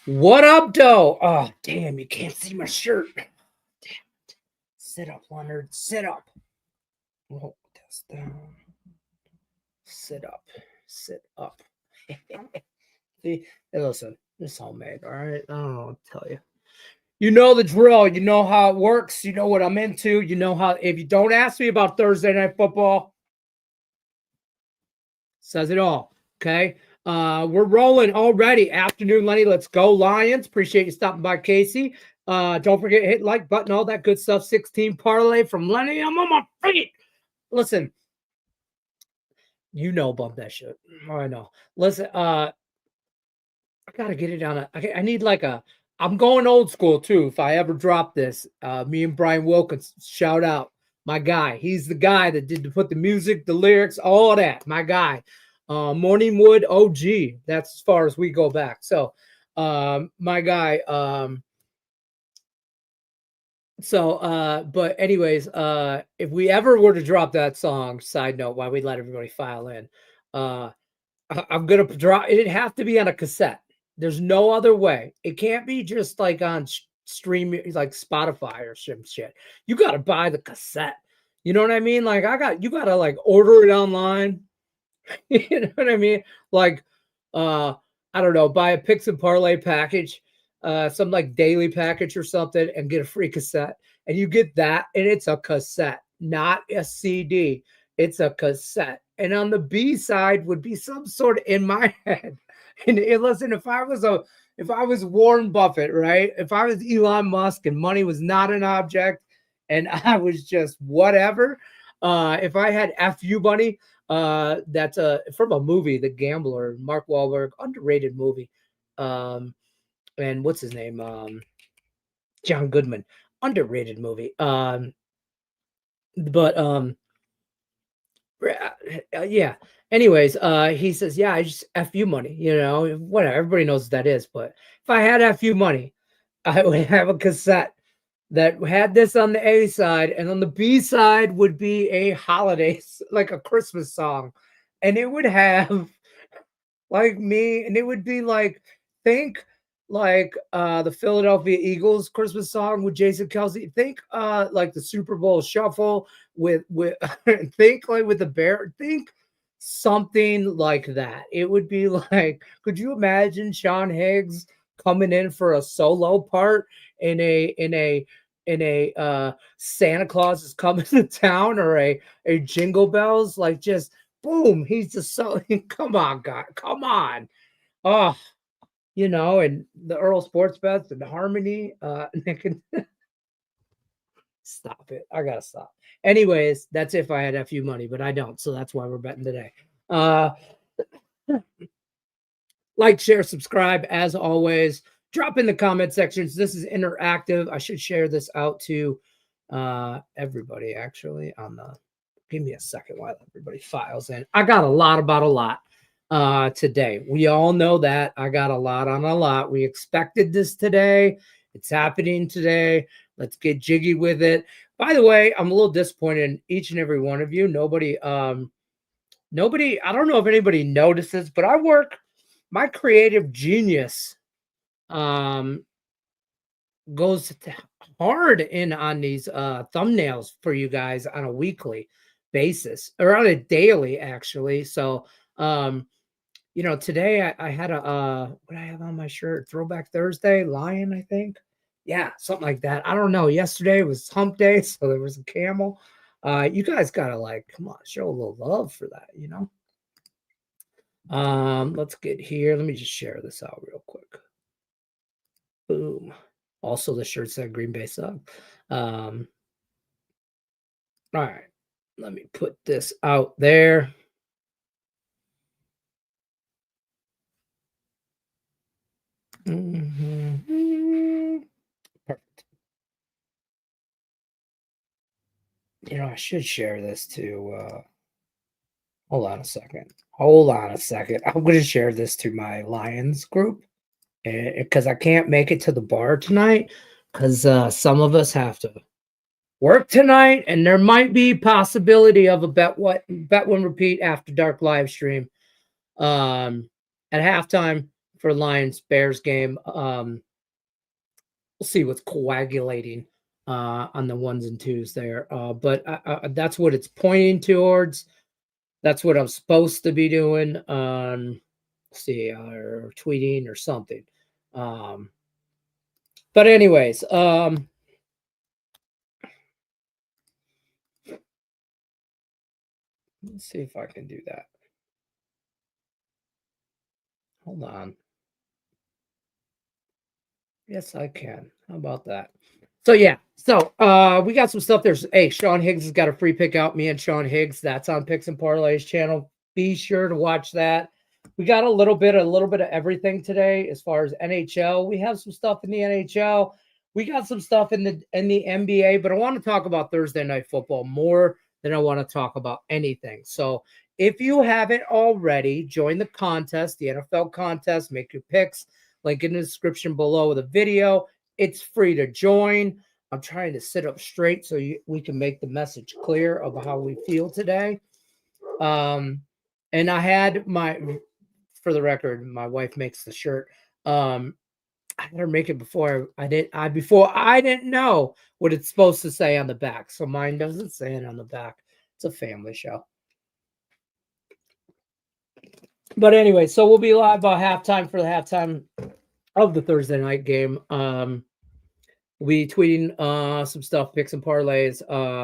What up, Doe? Oh, damn, you can't see my shirt. Damn it. Sit up, Leonard. Sit up. Hold this down. Sit up. Sit up. See, hey, listen, this is homemade, all right? I don't know what to tell you. You know the drill. You know how it works. You know what I'm into. You know how, if you don't ask me about Thursday Night Football, says it all. Okay. We're rolling already. Afternoon, Lenny. Let's go, Lions. Appreciate you stopping by, Casey. Don't forget hit like button, all that good stuff. 16 parlay from Lenny. I'm on my feet. Listen, you know about that shit. Oh, I know. Listen, I gotta get it on I need like I'm going old school too. If I ever drop this, me and Brian Wilkins, shout out my guy. He's the guy that did to put the music, the lyrics, all of that. My guy. Morningwood OG. That's as far as we go back. So, my guy. But anyways, if we ever were to drop that song, side note, why we let everybody file in, I'm gonna drop. It'd have to be on a cassette. There's no other way. It can't be just like on stream, like Spotify or some shit. You got to buy the cassette. You know what I mean? Like you got to like order it online. You know what I mean? Like, I don't know, buy a Picks and Parlay package, some like daily package or something, and get a free cassette. And you get that, and it's a cassette, not a CD. It's a cassette. And on the B side would be some sort of, in my head. And listen, if I was Warren Buffett, right? If I was Elon Musk and money was not an object, and I was just whatever, if I had FU money. That's from a movie, The Gambler, Mark Wahlberg, underrated movie. And what's his name? John Goodman, underrated movie. Yeah. Anyways, he says, yeah, I just FU money, whatever. Everybody knows what that is. But if I had FU money, I would have a cassette that had this on the A side, and on the B side would be a holiday, like a Christmas song. And it would have like me, and it would be like, think like the Philadelphia Eagles Christmas song with Jason Kelsey. Think like the Super Bowl shuffle with think like with the bear. Think something like that. It would be like, could you imagine Sean Higgs coming in for a solo part in a Santa Claus is coming to town, or a Jingle Bells, like just boom, he's just so come on, God, come on. Oh, and the Earl Sports Bets and the Harmony, stop it. I gotta stop. Anyways, that's if I had FU money, but I don't, so that's why we're betting today. Like, share, subscribe, as always. Drop in the comment sections. This is interactive. I should share this out to everybody, actually. Give me a second while everybody files in. I got a lot about a lot today. We all know that. I got a lot on a lot. We expected this today. It's happening today. Let's get jiggy with it. By the way, I'm a little disappointed in each and every one of you. Nobody, I don't know if anybody notices, but my creative genius goes hard in on these thumbnails for you guys on a weekly basis, or on a daily, actually. So today I had what I have on my shirt, Throwback Thursday, lion, I think. Yeah, something like that. I don't know. Yesterday was hump day, so there was a camel. You guys gotta, like, come on, show a little love for that, let's get here. Let me just share this out real quick. Boom. Also, the shirt said Green Bay sub. All right. Let me put this out there. Perfect. I should share this to hold on a second. I'm going to share this to my Lions group, because I can't make it to the bar tonight, because some of us have to work tonight, and there might be possibility of a bet one repeat after dark live stream at halftime for Lions Bears game. We'll see what's coagulating on the 1s and 2s there. But that's what it's pointing towards. That's what I'm supposed to be doing. See, or tweeting or something. But anyways, let's see if I can do that. Hold on. Yes, I can. How about that? So yeah, so we got some stuff. There's Sean Higgs has got a free pick out. Me and Sean Higgs. That's on Picks and Parlays channel. Be sure to watch that. We got a little bit of everything today as far as NHL. We have some stuff in the NHL. We got some stuff in the NBA, but I want to talk about Thursday Night Football more than I want to talk about anything. So if you haven't already, join the contest, the NFL contest, make your picks. Link in the description below the video. It's free to join. I'm trying to sit up straight so we can make the message clear of how we feel today. And I had for the record, my wife makes the shirt. I had her make it before I didn't know what it's supposed to say on the back. So mine doesn't say it on the back. It's a family show. But anyway, so we'll be live about halftime for the halftime of the Thursday night game. We'll be tweeting some stuff, picks and parlays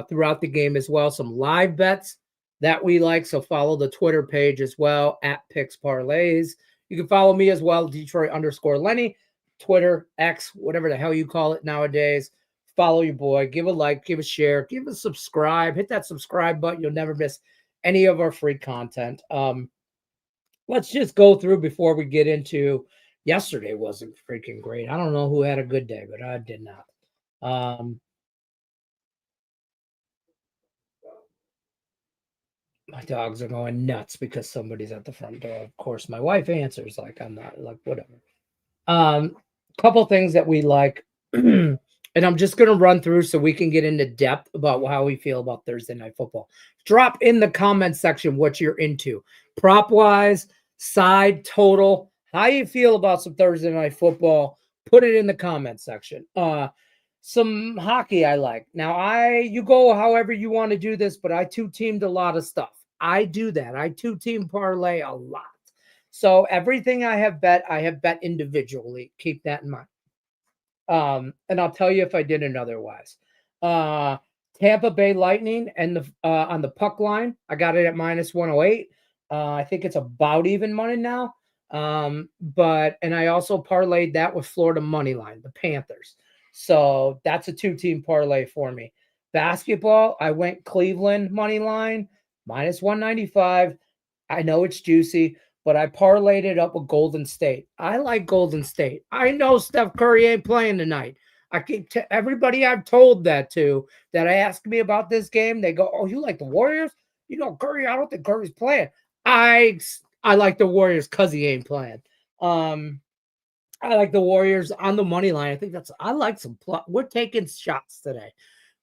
throughout the game as well. Some live bets that we like. So follow the Twitter page as well at Picks Parlays. You can follow me as well, Detroit_Lenny, Twitter, X, whatever the hell you call it nowadays. Follow your boy, give a like, give a share, give a subscribe, hit that subscribe button. You'll never miss any of our free content. Let's just go through before we get into yesterday. Wasn't freaking great. I don't know who had a good day, but I did not. My dogs are going nuts because somebody's at the front door. Of course, my wife answers like I'm not, like whatever. Couple things that we like, and I'm just going to run through so we can get into depth about how we feel about Thursday Night Football. Drop in the comment section what you're into, prop wise, side, total. How you feel about some Thursday Night Football? Put it in the comment section. Some hockey I like. Now you go however you want to do this, but I two-teamed a lot of stuff. I do that. I two-team parlay a lot. So everything I have bet individually. Keep that in mind. And I'll tell you if I did it otherwise. Tampa Bay Lightning and on the puck line, I got it at -108. I think it's about even money now. But I also parlayed that with Florida money line, the Panthers. So that's a two-team parlay for me. Basketball, I went Cleveland money line -195. I know it's juicy, but I parlayed it up with Golden State. I like Golden State. I know Steph Curry ain't playing tonight. I keep everybody I've told that to that ask me about this game, they go, "Oh, you like the Warriors? You know Curry? I don't think Curry's playing." I like the Warriors because he ain't playing. I like the Warriors on the money line. I like some we're taking shots today.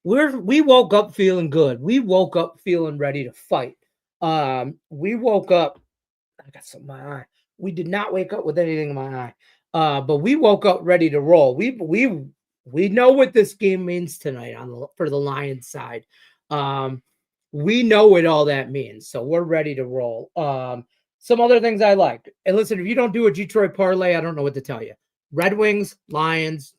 We woke up feeling good. We woke up feeling ready to fight. We woke up. I got something in my eye. We did not wake up with anything in my eye. But we woke up ready to roll. We know what this game means tonight for the Lions side. We know what all that means. So we're ready to roll. Some other things I like. And listen, if you don't do a Detroit parlay, I don't know what to tell you. Red Wings, Lions,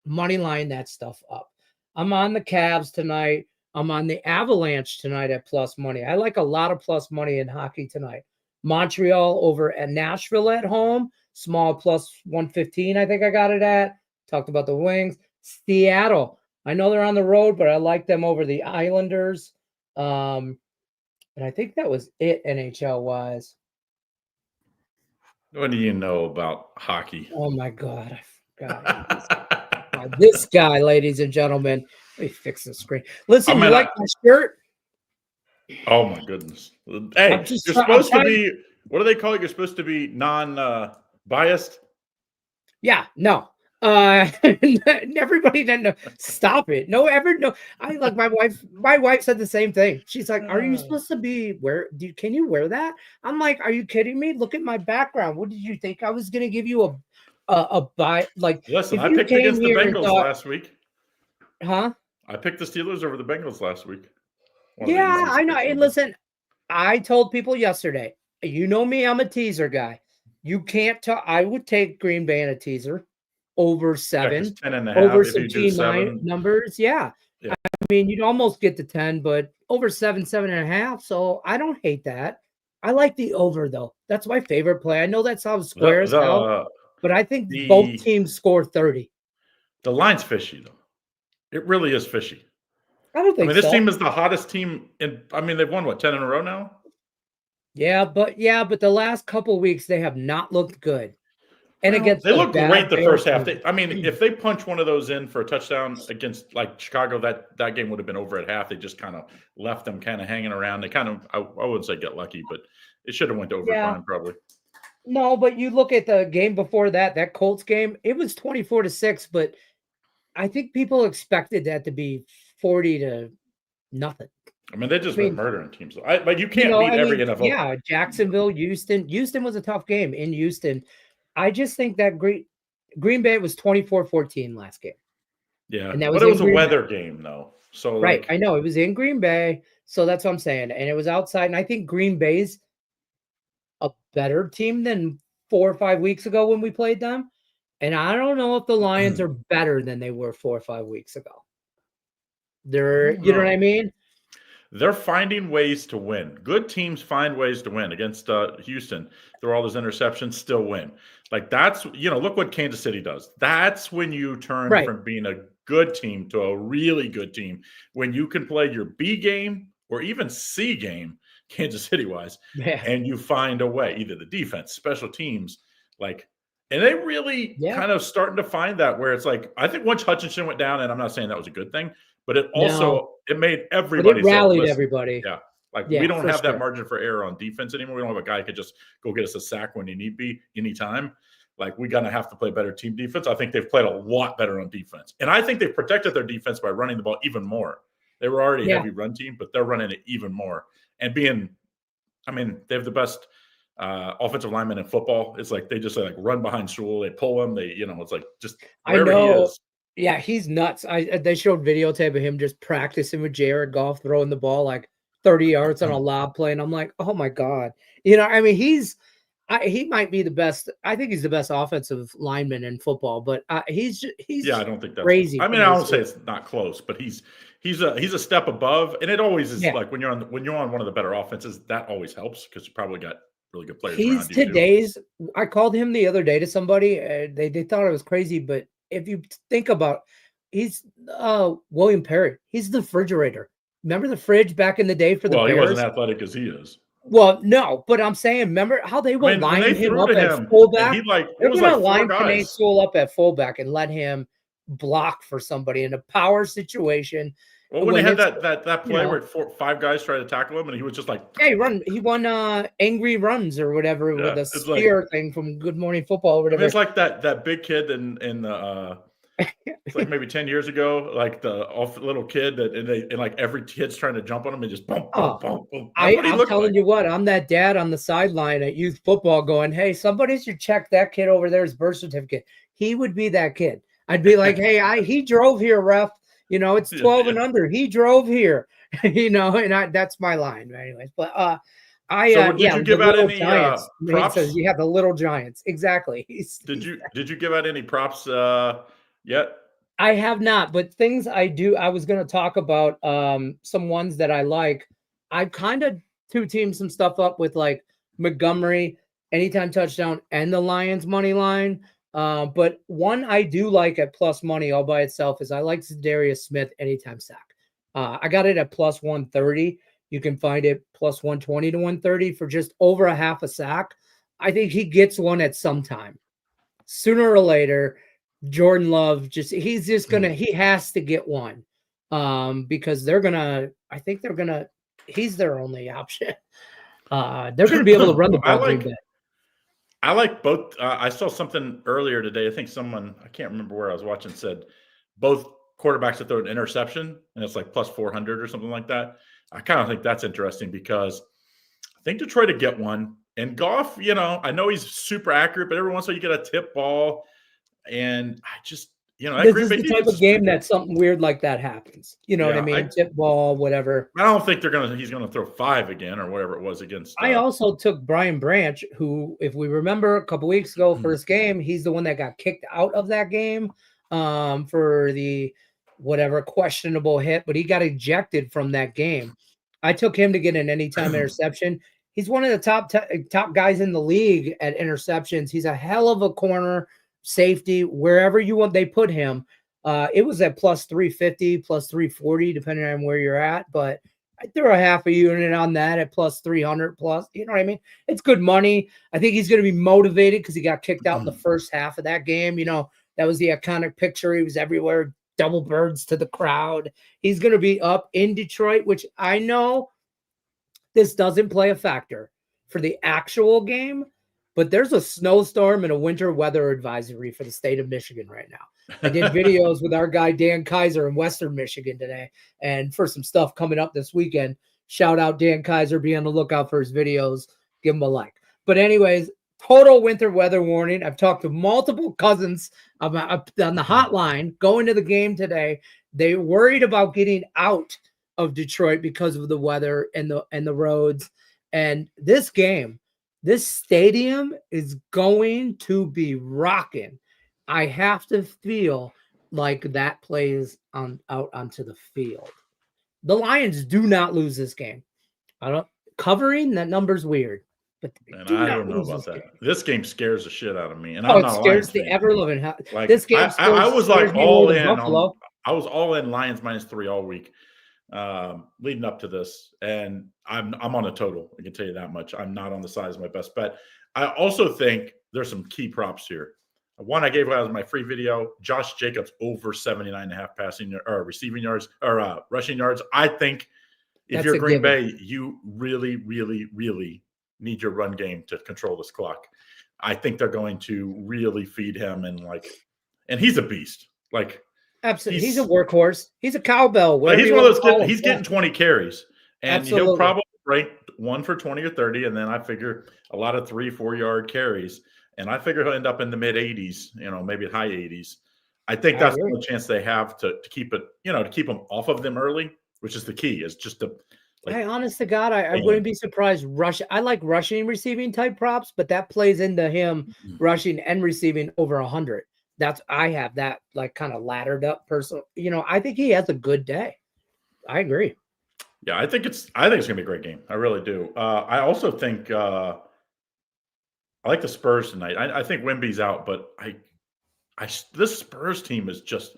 money line that stuff up. I'm on the Cavs tonight. I'm on the Avalanche tonight at plus money. I like a lot of plus money in hockey tonight. Montreal over at Nashville at home. Small plus 115, I think I got it at. Talked about the Wings. Seattle. I know they're on the road, but I like them over the Islanders. And I think that was it NHL-wise. What do you know about hockey? Oh, my God. I forgot. This guy, ladies and gentlemen. Let me fix the screen. Listen, you like my shirt? Oh, my goodness. Hey, you're supposed to be, what do they call it? You're supposed to be non-biased? Yeah, no. Everybody didn't know. Stop it. No, ever no. I like my wife. My wife said the same thing. She's like, "Are you supposed to be can you wear that?" I'm like, "Are you kidding me? Look at my background. What did you think I was gonna give you a buy? Like, Listen, if I you picked came against the here and Bengals thought, last week. huh? I picked the Steelers over the Bengals last week. One of the Yeah, easiest I know. picks And ever. listen, I told people yesterday, you know me, I'm a teaser guy. You can't tell. I would take Green Bay in a teaser over Yeah, because 7, 10.5. over If some you do team nine 7, numbers. Yeah. yeah. I mean, you'd almost get to 10, but over 7, 7.5. So I don't hate that. I like the over though. That's my favorite play. I know that sounds The square as hell, the but I think both the teams score 30. the line's fishy though. It really is fishy. I don't I think mean, this so. team is the hottest team in. I mean, they've won what 10 in a row now. Yeah, but the last couple weeks they have not looked good. And Well, against they a look great bad the Bears first half. team. I mean, if they punch one of those in for a touchdown against like Chicago, that game would have been over at half. They just kind of left them kind of hanging around. They kind of, I wouldn't say get lucky, but it should have went to Yeah. overtime probably. No, but you look at the game before that, that Colts game, it was 24-6, but I think people expected that to be 40 to nothing. I mean, they've I just been mean, murdering teams. But you can't beat every NFL yeah, team. Jacksonville, Houston. Houston was a tough game in Houston. I just think that Green Bay was 24-14 last game. Yeah, And that but was it in was a Green Bay. weather game though. So Right. like, I know it was in Green Bay. So that's what I'm saying. And it was outside. And I think Green Bay's a better team than 4 or 5 weeks ago when we played them. And I don't know if the Lions are better than they were 4 or 5 weeks ago. I They're, don't you know what I know. mean? They're finding ways to win. Good teams find ways to win. Against Houston, through all those interceptions, still win. Like that's look what Kansas City does. That's when you turn Right. from being a good team to a really good team. When you can play your B game or even C game, Kansas City wise, Yeah. and you find a way, either the defense, special teams, like, and they really Yeah. kind of starting to find that where it's like, I think once Hutchinson went down, and I'm not saying that was a good thing, but it No, also it made but it everybody say, rallied "Listen, everybody. yeah, like we Yeah, don't for have that sure. margin for error on defense anymore. We don't have a guy who could just go get us a sack when he need be anytime. Like we're gonna have to play better team defense. I think they've played a lot better on defense, and I think they've protected their defense by running the ball even more. They were already a Yeah. heavy run team, but they're running it even more and being. I mean, they have the best offensive lineman in football. It's like they just like run behind Sewell, they pull him, it's like just I wherever he know. is. Yeah, he's nuts. They showed videotape of him just practicing with Jared Goff throwing the ball like 30 yards on a lob play, and I'm like, "Oh my god." I mean, he might be the best. I think he's the best offensive lineman in football, but he's Yeah, I don't think that's. crazy I for mean, I his won't say it's not close, but he's a step above, and it always is yeah. like when you're on one of the better offenses, that always helps because you probably got really good players He's around you too. today's I called him the other day to somebody, they thought I was crazy, but if you think about he's, William Perry. He's the refrigerator. Remember the fridge back in the day for the Well, he wasn't Bears? athletic as he is. Well, no, but I'm saying, remember how they I will mean, when line they him threw up to at him and fullback? he like it They're was like gonna four line Penei guys. Sewell up at fullback and let him block for somebody in a power situation Well, when they when had it's, that you play know where five guys tried to tackle him, and he was just like, yeah, he won angry runs or whatever with yeah, a it's like. spear thing from Good Morning Football or I mean, whatever. it's like that big kid in the. It's like maybe 10 years ago, like the little kid and like every kid's trying to jump on him and just boom, boom, Oh, boom, boom. That's what he I'm looked telling like. you what, I'm that dad on the sideline at youth football going, "Hey, somebody should check that kid over there's birth certificate." He would be that kid. I'd be like, "Hey, he drove here, ref. It's Yeah, 12 yeah. and under. He drove here." And that's my line, anyways. But So, did yeah, you the give out little any giants. He says, props? "Yeah, the little giants." Exactly. Did you give out any props yet? I have not, but things I do, I was going to talk about some ones that I like. I've kind of two-teamed some stuff up with like Montgomery, anytime touchdown, and the Lions money line. But one I do like at plus money all by itself is I like Darius Smith anytime sack. I got it at plus 130. You can find it plus 120 to 130 for just over a half a sack. I think he gets one at some time. Sooner or later, Jordan Love he has to get one. Because I think he's their only option. They're gonna be able to run the I ball Green like Bay. I like both. I saw something earlier today. I think someone, I can't remember where I was watching, said both quarterbacks that throw an interception, and it's like plus 400 or something like that. I kind of think that's interesting because I think Detroit would get one. And Goff, I know he's super accurate, but every once in a while you get a tip ball. And I just, that This Green is Bay the type defense of is pretty game good. that something weird like that happens. You know what I Yeah, mean? Tip ball, whatever. I don't think he's gonna throw 5 again or whatever it was against. I also took Brian Branch, who, if we remember a couple weeks ago, first game, he's the one that got kicked out of that game for the whatever questionable hit, but he got ejected from that game. I took him to get an anytime interception. He's one of the top guys in the league at interceptions. He's a hell of a corner safety wherever you want. They put him. It was at plus 350, plus 340, depending on where you're at, but I threw a half a unit on that at plus 300 plus. You know what I mean? It's good money. I think he's going to be motivated because he got kicked out in the first half of that game. That was the iconic picture. He was everywhere, double birds to the crowd. He's going to be up in Detroit, which I know this doesn't play a factor for the actual game, but there's a snowstorm and a winter weather advisory for the state of Michigan right now. I did videos with our guy Dan Kaiser in Western Michigan today, and for some stuff coming up this weekend. Shout out Dan Kaiser, be on the lookout for his videos. Give him a like. But anyways, total winter weather warning. I've talked to multiple cousins on the hotline going to the game today. They worried about getting out of Detroit because of the weather and the roads. And this game, this stadium is going to be rocking. I have to feel like that plays out onto the field. The Lions do not lose this game. Covering that number's weird, but I don't know about that. This game scares the shit out of me, and I'm not it a scares Lions the fan. ever living. Like this game, I was like all in Buffalo. I was all in Lions -3 all week, leading up to this, and I'm on a total. I can tell you that much. I'm not on the side as my best bet. I also think there's some key props here. One I gave out as my free video: Josh Jacobs over 79.5 passing or receiving yards or rushing yards. I think if you're Green Bay, you really, really, really need your run game to control this clock. I think they're going to really feed him and he's a beast. Like absolutely, he's a workhorse. He's a cowbell. He's one of those kids. He's getting 20 carries, and absolutely. He'll probably rank 1 for 20 or 30. And then I figure a lot of 3-4 yard carries, and I figure he'll end up in the mid 80s, maybe high 80s. I think that's the only chance they have to keep it, to keep them off of them early, which is the key. Is just to. Hey, honest to God, I wouldn't be surprised. I like rushing, receiving type props, but that plays into him rushing and receiving over 100. I have that like kind of laddered up person. I think he has a good day. I agree. Yeah, I think it's gonna be a great game. I really do. I also think I like the Spurs tonight. I think Wemby's out, but this Spurs team is just.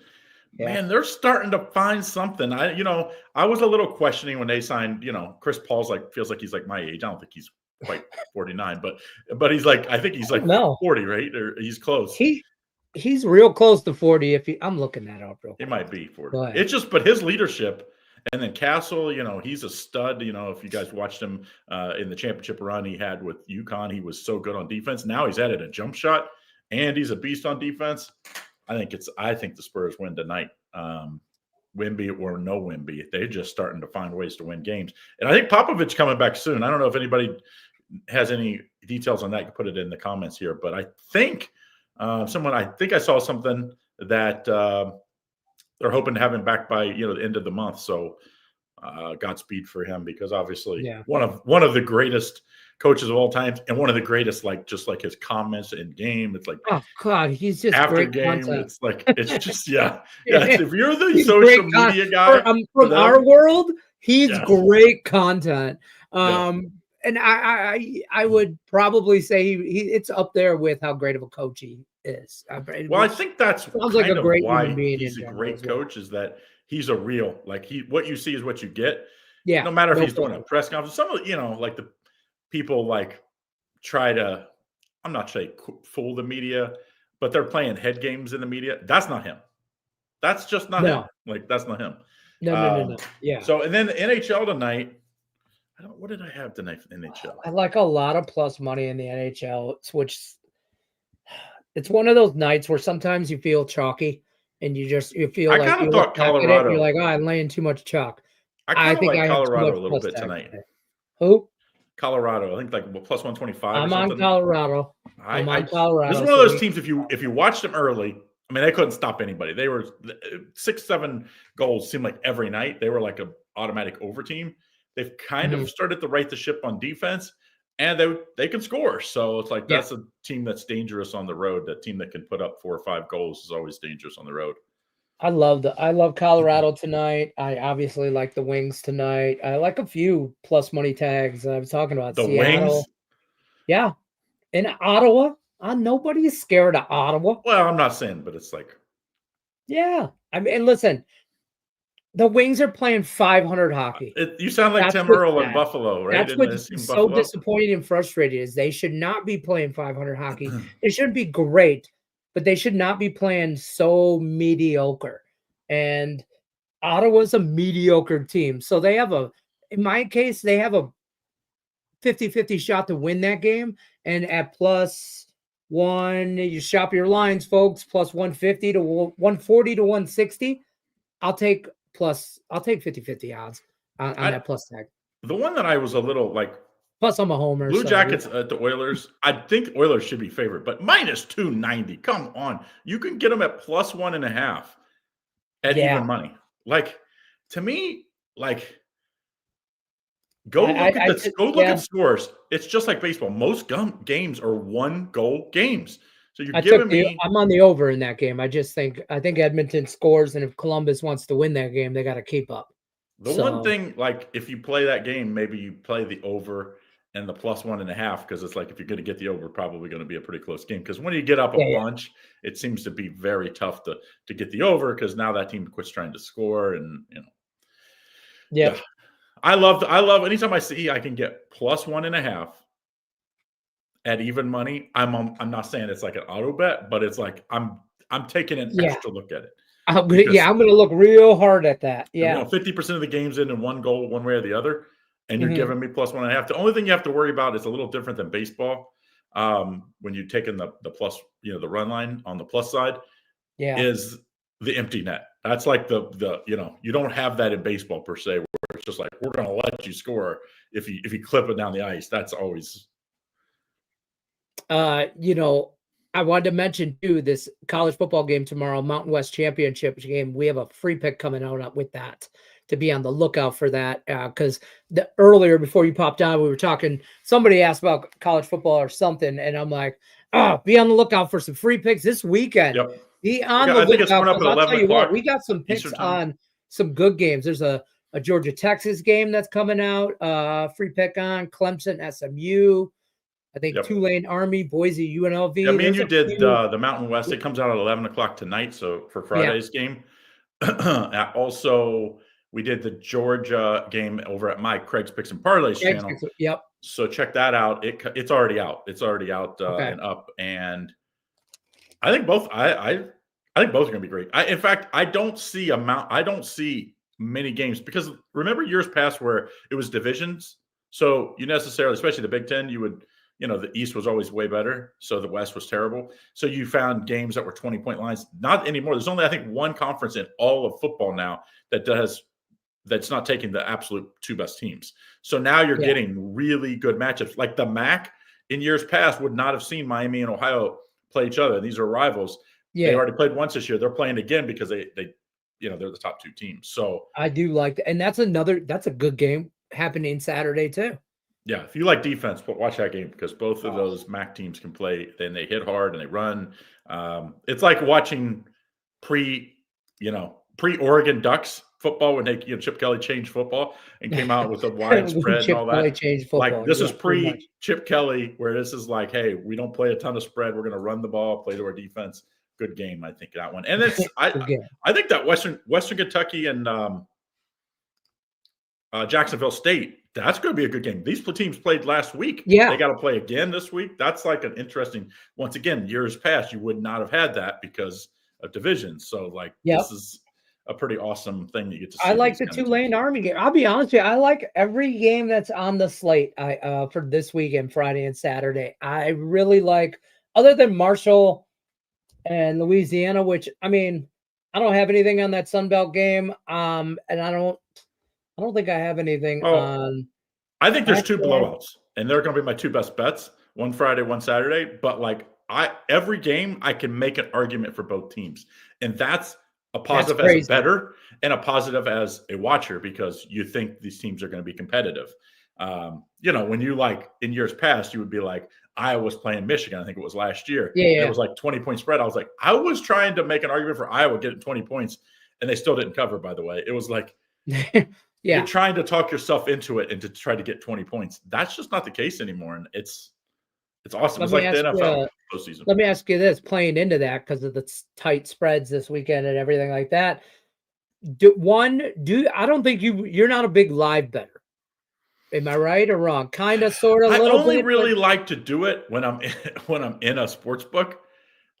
Yeah. Man, they're starting to find something. I was a little questioning when they signed, Chris Paul's feels like he's like my age. I don't think he's quite 49, but he's I think he's 40, right? Or he's close. He's real close to 40. I'm looking that up real quick. He might be 40. It's just, but his leadership, and then Castle, he's a stud. If you guys watched him in the championship run he had with UConn, he was so good on defense. Now he's added a jump shot, and he's a beast on defense. I think the Spurs win tonight. Wemby or no Wemby, they're just starting to find ways to win games. And I think Popovich coming back soon. I don't know if anybody has any details on that. You can put it in the comments here. But I think I saw something that they're hoping to have him back by the end of the month. So Godspeed for him, because obviously one of the greatest coaches of all time, and one of the greatest, just his comments in game. It's oh God, he's just after great game. Content. It's just if you're the social media guy from our world, he's great content. And I would probably say it's up there with how great of a coach he is. Well, I think that's kind of why he's a great coach, is that he's a real, what you see is what you get. Yeah. No matter if he's doing a press conference, some of the people try to, I'm not saying fool the media, but they're playing head games in the media. That's not him. That's just not him. That's not him. No. Yeah. So, and then the NHL tonight, What did I have tonight for the NHL? I like a lot of plus money in the NHL, which it's one of those nights where sometimes you feel chalky and you feel I like kind you of look thought back at it and you're Colorado. like, oh, I'm laying too much chalk. I I kind of think like I have too Colorado much a little plus bit tag tonight. today. Who? Colorado, I think like plus 125 or I'm on something. Colorado. I'm on This is Colorado. one of So those teams. If you watched them early, I mean, they couldn't stop anybody. They were 6-7 goals seemed like every night. They were like an automatic over team. They've kind of started to right the ship on defense, and they can score. So it's like that's a team that's dangerous on the road. That team that can put up 4 or 5 goals is always dangerous on the road. I love Colorado tonight. I obviously like the Wings tonight. I like a few plus money tags. I was talking about The Seattle. Wings. Yeah. In Ottawa. Nobody is scared of Ottawa. Well, I'm not saying, but it's like. Yeah. I mean, and listen, the Wings are playing 500 hockey. You sound like That's Tim what's Earl in sad. Buffalo, right? That's In what's the so Buffalo. disappointing and frustrating is they should not be playing 500 hockey. It shouldn't be great, but they should not be playing so mediocre. And Ottawa's a mediocre team. So they have in my case, they have a 50-50 shot to win that game. And at plus one, you shop your lines, folks, plus 150 to 140 to 160. I'll take 50-50 odds on that plus tag. The one that I was a little like. Plus, I'm a homer. Blue Jackets at the Oilers. I think Oilers should be favored, but minus 290. Come on. You can get them at plus 1.5 at even money. Like, to me, like, go look at scores. It's just like baseball. Most games are 1-goal games. So you're giving me. I'm on the over in that game. I think Edmonton scores, and if Columbus wants to win that game, they got to keep up. One thing, like, if you play that game, maybe you play the over and the plus 1.5, because it's like if you're going to get the over, probably going to be a pretty close game. Because when you get up a bunch, it seems to be very tough to get the over, because now that team quits trying to score, and Yeah, I love anytime I see I can get plus 1.5 at even money. I'm not saying it's like an auto bet, but it's like I'm taking an extra look at it. I'm going to look real hard at that. Yeah, 50% of the games in 1 goal, one way or the other. And you're giving me plus 1.5. The only thing you have to worry about is a little different than baseball. When you're taking the plus, the run line on the plus side, is the empty net. That's like the you don't have that in baseball per se, where it's just like we're going to let you score if you clip it down the ice. That's always. I wanted to mention too this college football game tomorrow, Mountain West Championship game. We have a free pick coming out with that, to be on the lookout for that, because earlier before you popped on, we were talking. Somebody asked about college football or something, and I'm like, be on the lookout for some free picks this weekend. Yep. Be on the lookout. I think it's coming up at 11 I'll tell you o'clock. what, we got some picks on some good games. There's a Georgia Texas game that's coming out. Free pick on Clemson SMU. I think Tulane Army, Boise UNLV. Yeah, me and you did the Mountain West. It comes out at 11 o'clock tonight, so for Friday's game. Also, we did the Georgia game over at Craig's Picks and Parlays channel. Yep. So check that out. It's already out. It's already out and up. And I think both. I think both are going to be great. In fact, I don't see many games, because remember years past where it was divisions. So you necessarily, especially the Big Ten, you would. The East was always way better, so the West was terrible. So you found games that were 20-point lines. Not anymore. There's only, I think, one conference in all of football now that's not taking the absolute 2 best teams. So now you're getting really good matchups. Like the MAC in years past would not have seen Miami and Ohio play each other. These are rivals. They already played once this year. They're playing again because they're the top 2 teams. So I do like that, and that's a good game happening Saturday too. Yeah, if you like defense, watch that game, because both of those MAC teams can play. Then they hit hard and they run. It's like watching pre-Oregon Ducks football when Chip Kelly changed football and came out with a wide spread and all that. Like this is pre-Chip Kelly, where this is like, hey, we don't play a ton of spread. We're going to run the ball, play to our defense. Good game, I think, that one. And it's I think that Western Kentucky and Jacksonville State, that's going to be a good game. These teams played last week. Yeah. They got to play again this week. That's like an interesting, once again, years past, you would not have had that because of divisions. So this a pretty awesome thing that you get to I see like these the kind of teams. Tulane Army game. I'll be honest with you, I like every game that's on the slate. For this weekend, Friday and Saturday. I really like, other than Marshall and Louisiana, which I mean, I don't have anything on that Sun Belt game. And I don't think I have anything Well, on. I think there's two Actually, blowouts, and they're going to be my two best bets. One Friday, one Saturday. But like every game, I can make an argument for both teams, and that's a that's positive as a crazy. bettor and a positive as a watcher because you think these teams are going to be competitive. When you like in years past, you would be like Iowa's playing Michigan. I think it was last year, Yeah, and it yeah. was like 20-point spread. I was like, I was trying to make an argument for Iowa getting 20 points, and they still didn't cover. By the way, it was like you're Yeah. trying to talk yourself into it and to try to get 20 points. That's just not the case anymore. And it's awesome. Let It's me like the ask NFL you. postseason. Let me ask you this: playing into that because of the tight spreads this weekend and everything like that. I don't think you're not a big live better. Am I right or wrong? Kind of, sort of, a I little only bit, but really like to do it when I'm when I'm in a sports book.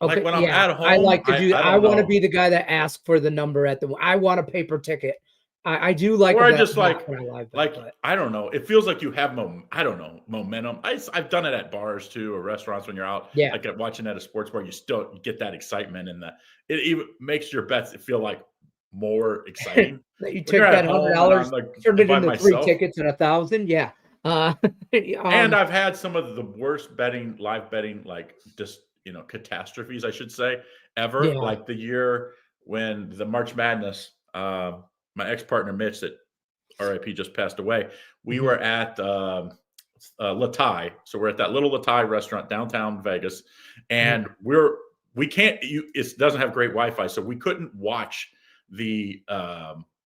Like okay. when I'm Yeah, at I home, like to do. I I don't want to know. be the guy that asks for the number at the. I want a paper ticket. I do like Or a I bet just not when I live bet, like but I don't know. It feels like you have I don't know, momentum. I've done it at bars too or restaurants when you're out, yeah, like watching at a sports bar. You get that excitement and it even makes your bets feel like more exciting. that you When you're took at that hundred home and I'm dollars, like turned it by into three myself, tickets and 1,000. Yeah. and I've had some of the worst live betting, like just catastrophes, I should say, ever. Yeah. Like the year when the March Madness, my ex partner Mitch, that RIP just passed away. We Mhm. were at Latai, so we're at that little Latai restaurant downtown Vegas, Mhm. and we can't. It doesn't have great Wi-Fi, so we couldn't watch the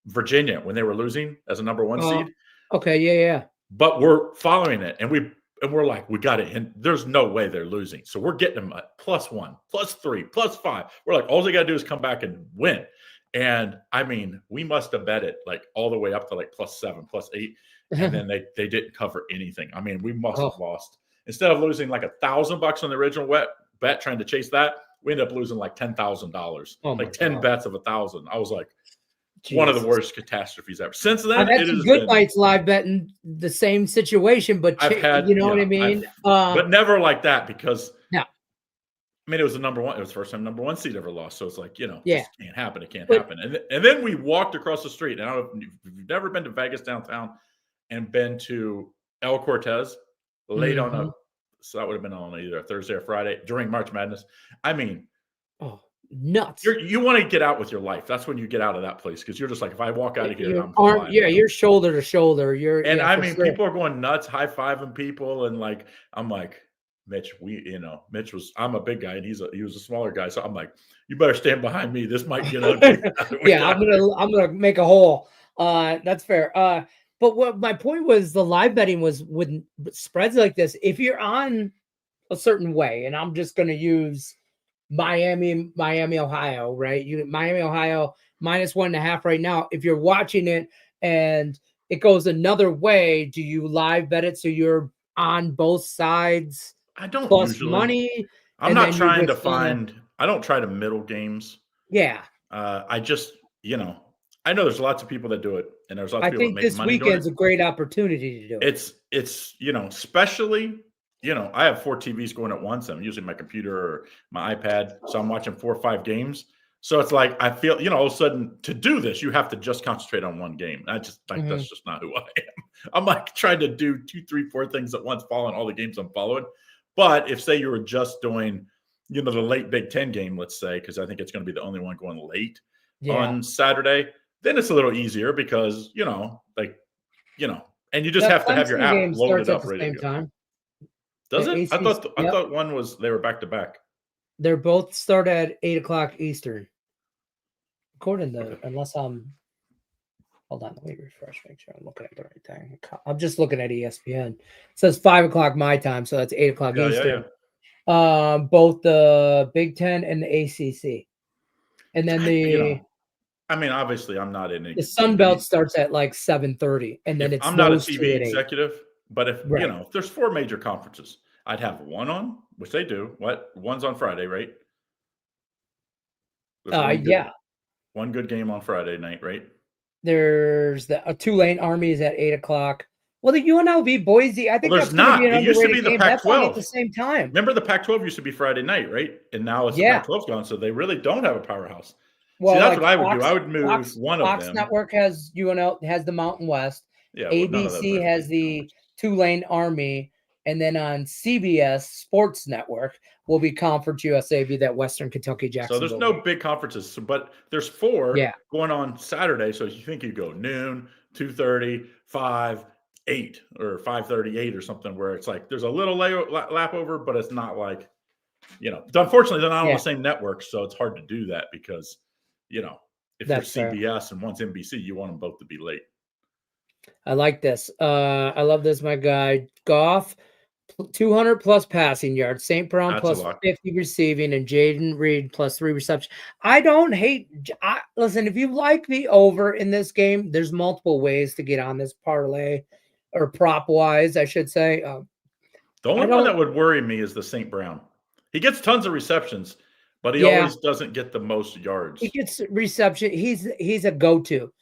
Virginia when they were losing as a number one Oh, seed. okay. Yeah, yeah. But we're following it, and we're like, we got it, and there's no way they're losing. So we're getting them at +1, +3, +5. We're like, all they got to do is come back and win. And I mean, we must have bet it like all the way up to like +7, +8, and then they didn't cover anything. I mean, we must have Oh, lost instead of losing like $1,000 on the original bet trying to chase that. We ended up losing like $10,000, oh my like 10 God. bets of 1,000. I was like, one of the Jesus. worst catastrophes ever. Since I've then, had it some has good been nights live betting the same situation, but I've had, you know what I mean? but never like that because No, I mean it was the number one. It was the first time number one seed ever lost. So it's like yeah, just can't happen. It can't but happen. And then we walked across the street. And I don't know if you've never been to Vegas downtown and been to El Cortez late on mhm. so that would have been on either a Thursday or Friday during March Madness. I mean, Oh, nuts. you want to get out with your life. That's when you get out of that place because you're just like, if I walk out of here, Your I'm arm, fine. yeah, you're shoulder to shoulder. And Yeah, I for mean, sure. people are going nuts, high fiving people, and like I'm like, Mitch, I'm a big guy and he was a smaller guy. So I'm like, you better stand behind me. This might get ugly. We Yeah, got here. I'm gonna make a hole. That's fair. But what my point was, the live betting was with spreads like this. If you're on a certain way, and I'm just gonna use Miami, Ohio, right? Miami, Ohio -1.5 right now. If you're watching it and it goes another way, do you live bet it so you're on both sides I don't plus usually. money, I'm and not then you're trying to just gonna find I don't try to middle games. yeah. I just, I know there's lots of people that do it and there's lots I of people that think make this money doing it. weekend's a great opportunity to do it. It's especially, I have 4 TVs going at once. I'm using my computer or my iPad, so I'm watching 4 or 5 games. So it's like I feel, all of a sudden to do this, you have to just concentrate on one game. I just like Mhm. that's just not who I am. I'm like trying to do 2, 3, 4 things at once, following all the games I'm following. But if say you were just doing, the late Big Ten game, let's say, because I think it's going to be the only one going late Yeah. on Saturday, then it's a little easier because, and you just The have to have your Clemson app game starts loaded at up, the ready to same go. time. Does The it? ACC, I yep. thought one was they were back to back. They're both start at 8 o'clock Eastern. According to, Okay. unless I'm hold on, let me refresh, make sure I'm looking at the right thing. I'm just looking at ESPN. It says 5 o'clock my time, so that's 8 o'clock Yeah, yeah, yeah. Eastern. Both the Big Ten and the ACC, and then I mean, obviously, I'm not in a the Sun Belt TV. starts at like 7:30, and then If it's I'm not a those two TV at 8. executive, but if Right. if there's 4 major conferences, I'd have one on, which they do. One's on Friday, right? There's one good. Yeah. One good game on Friday night, right? There's a Tulane Army is at 8:00. Well, the UNLV Boise, I Well, think there's that's going to be not. an It used to be underrated the game. That's on at the Pac-12. same time. Remember, the Pac-12 used to be Friday night, right? And now it's the Yeah. Pac-12's gone, so they really don't have a powerhouse. Well, See, that's like what I would do. Fox, I would move Fox, one of Fox them. Network has has the Mountain West. Yeah, well, none of those ABC are has the Tulane Army, and then on CBS Sports Network will be Conference USA, be that Western Kentucky So Jacksonville. there's no game. big conferences, but there's 4 Yeah. going on Saturday. So you think you go noon, 2:30, 5, 8, or 5:38 or something, where it's like there's a little lap over, but it's not like, unfortunately they're not on Yeah. the same network, so it's hard to do that because, if That's you're fair. CBS and one's NBC, you want them both to be late. I like this. I love this, my guy. Goff, 200 plus passing yards. St. Brown That's a plus lot. 50 receiving, and Jaden Reed plus 3 receptions. I don't hate. Listen, if you like the over in this game, there's multiple ways to get on this parlay or prop wise, I should say. The only one that would worry me is the St. Brown. He gets tons of receptions, but he always doesn't get the most yards. He gets reception. He's a go-to.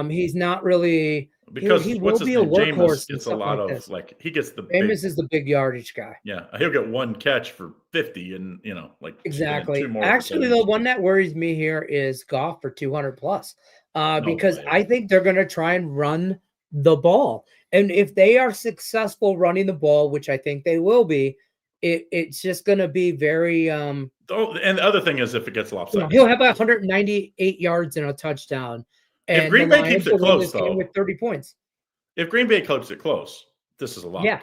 He's not really. Because he what's will his be a name? workhorse Jameis and gets a stuff lot like of this. he gets the Jameis is the big yardage guy. Yeah, he'll get one catch for 50, and Exactly. 2 more. Actually, the one that worries me here is Goff for 200 plus, because I think they're going to try and run the ball, and if they are successful running the ball, which I think they will be, it's just going to be very. And the other thing is, if it gets lopsided, He'll have 198 yards and a touchdown. And if Green Bay keeps it close, though, with 30 points. If Green Bay keeps it close, this is a lot. Yeah.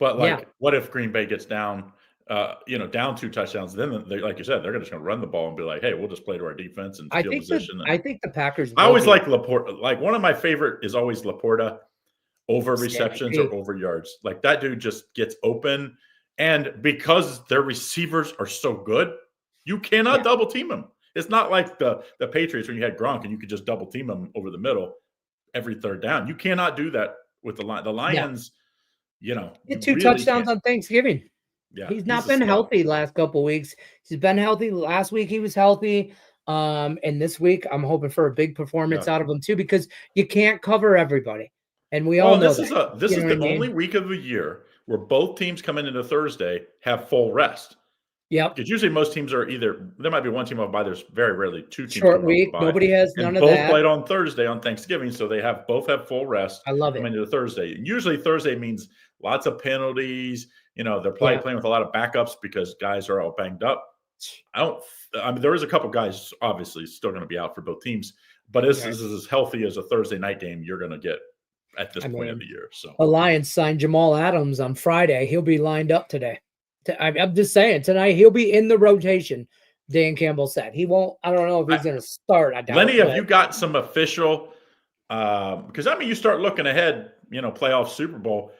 But what if Green Bay gets down, down 2 touchdowns? Then, like you said, they're just going to run the ball and be like, "Hey, we'll just play to our defense and field position." I think the Packers. I always like Laporta. Like, one of my favorite is always Laporta over receptions or over yards. Like, that dude just gets open, and because their receivers are so good, you cannot double team him. It's not like the Patriots when you had Gronk and you could just double team him over the middle every third down. You cannot do that with the Lions. He had 2 touchdowns on Thanksgiving. Yeah, he's not been healthy last couple weeks. He's been healthy. Last week he was healthy. And this week I'm hoping for a big performance out of him too, because you can't cover everybody. And we all know this is the only week of the year where both teams come into Thursday have full rest. Yep. Because usually most teams are there might be one team off by. There's very rarely 2 teams. Short week. Nobody has none of that. Both played on Thursday on Thanksgiving, so they both have full rest. I love it. Coming into Thursday. And usually Thursday means lots of penalties. They're probably playing with a lot of backups because guys are all banged up. There is a couple guys obviously still going to be out for both teams, but this is as healthy as a Thursday night game you're going to get at this point of the year. So the Lions signed Jamal Adams on Friday. He'll be lined up today. I'm just saying, tonight he'll be in the rotation. Dan Campbell said he won't. I don't know if he's going to start. I doubt. Lenny, have you got some official? Because you start looking ahead. Playoff Super Bowl.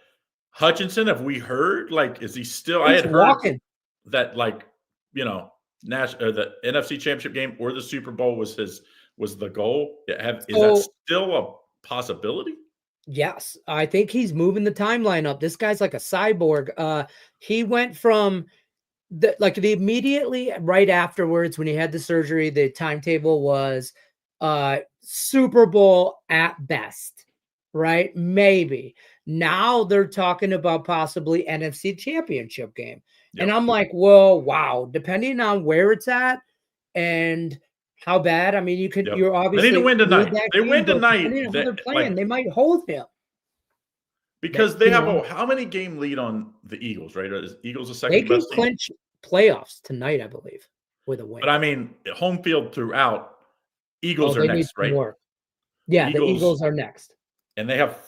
Hutchinson, have we heard? Is he still? I had heard that the NFC Championship game or the Super Bowl was the goal. Is that still a possibility? Yes, I think he's moving the timeline up. This guy's like a cyborg. He went from the immediately right afterwards when he had the surgery, the timetable was Super Bowl at best, right? Maybe. Now they're talking about possibly NFC Championship game. Yep. And I'm like, well, wow, depending on where it's at and how bad. I mean, you're obviously they need to win tonight. They win tonight. They're playing. They might hold him. Because they have how many game lead on the Eagles, right? Is Eagles the second best team? They can clinch playoffs tonight, I believe, with a win. But home field throughout, Eagles are next, right? Yeah, the Eagles are next. And they have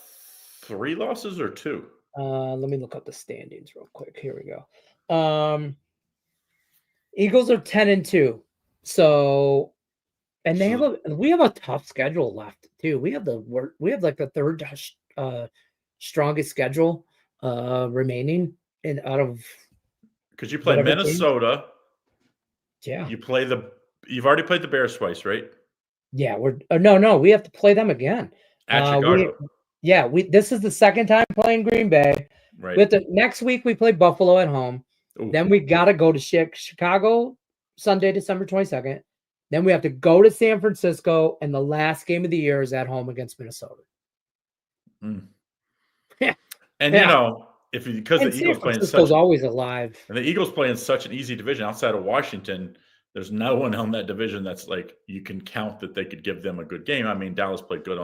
3 losses or 2? Let me look up the standings real quick. Here we go. Eagles are 10-2. So, and we have a tough schedule left too. We have the third strongest schedule remaining out of, because you play Minnesota. Yeah. You've already played the Bears twice, right? Yeah, no, we have to play them again. At Chicago. This is the second time playing Green Bay. Right. Next week we play Buffalo at home. Ooh. Then we got to go to Chicago Sunday, December 22nd. Then we have to go to San Francisco, and the last game of the year is at home against Minnesota. Yeah. And because the San Eagles playing Francisco's always alive. And the Eagles play in such an easy division outside of Washington. There's no one on that division that's like you can count that they could give them a good game. I mean, Dallas played good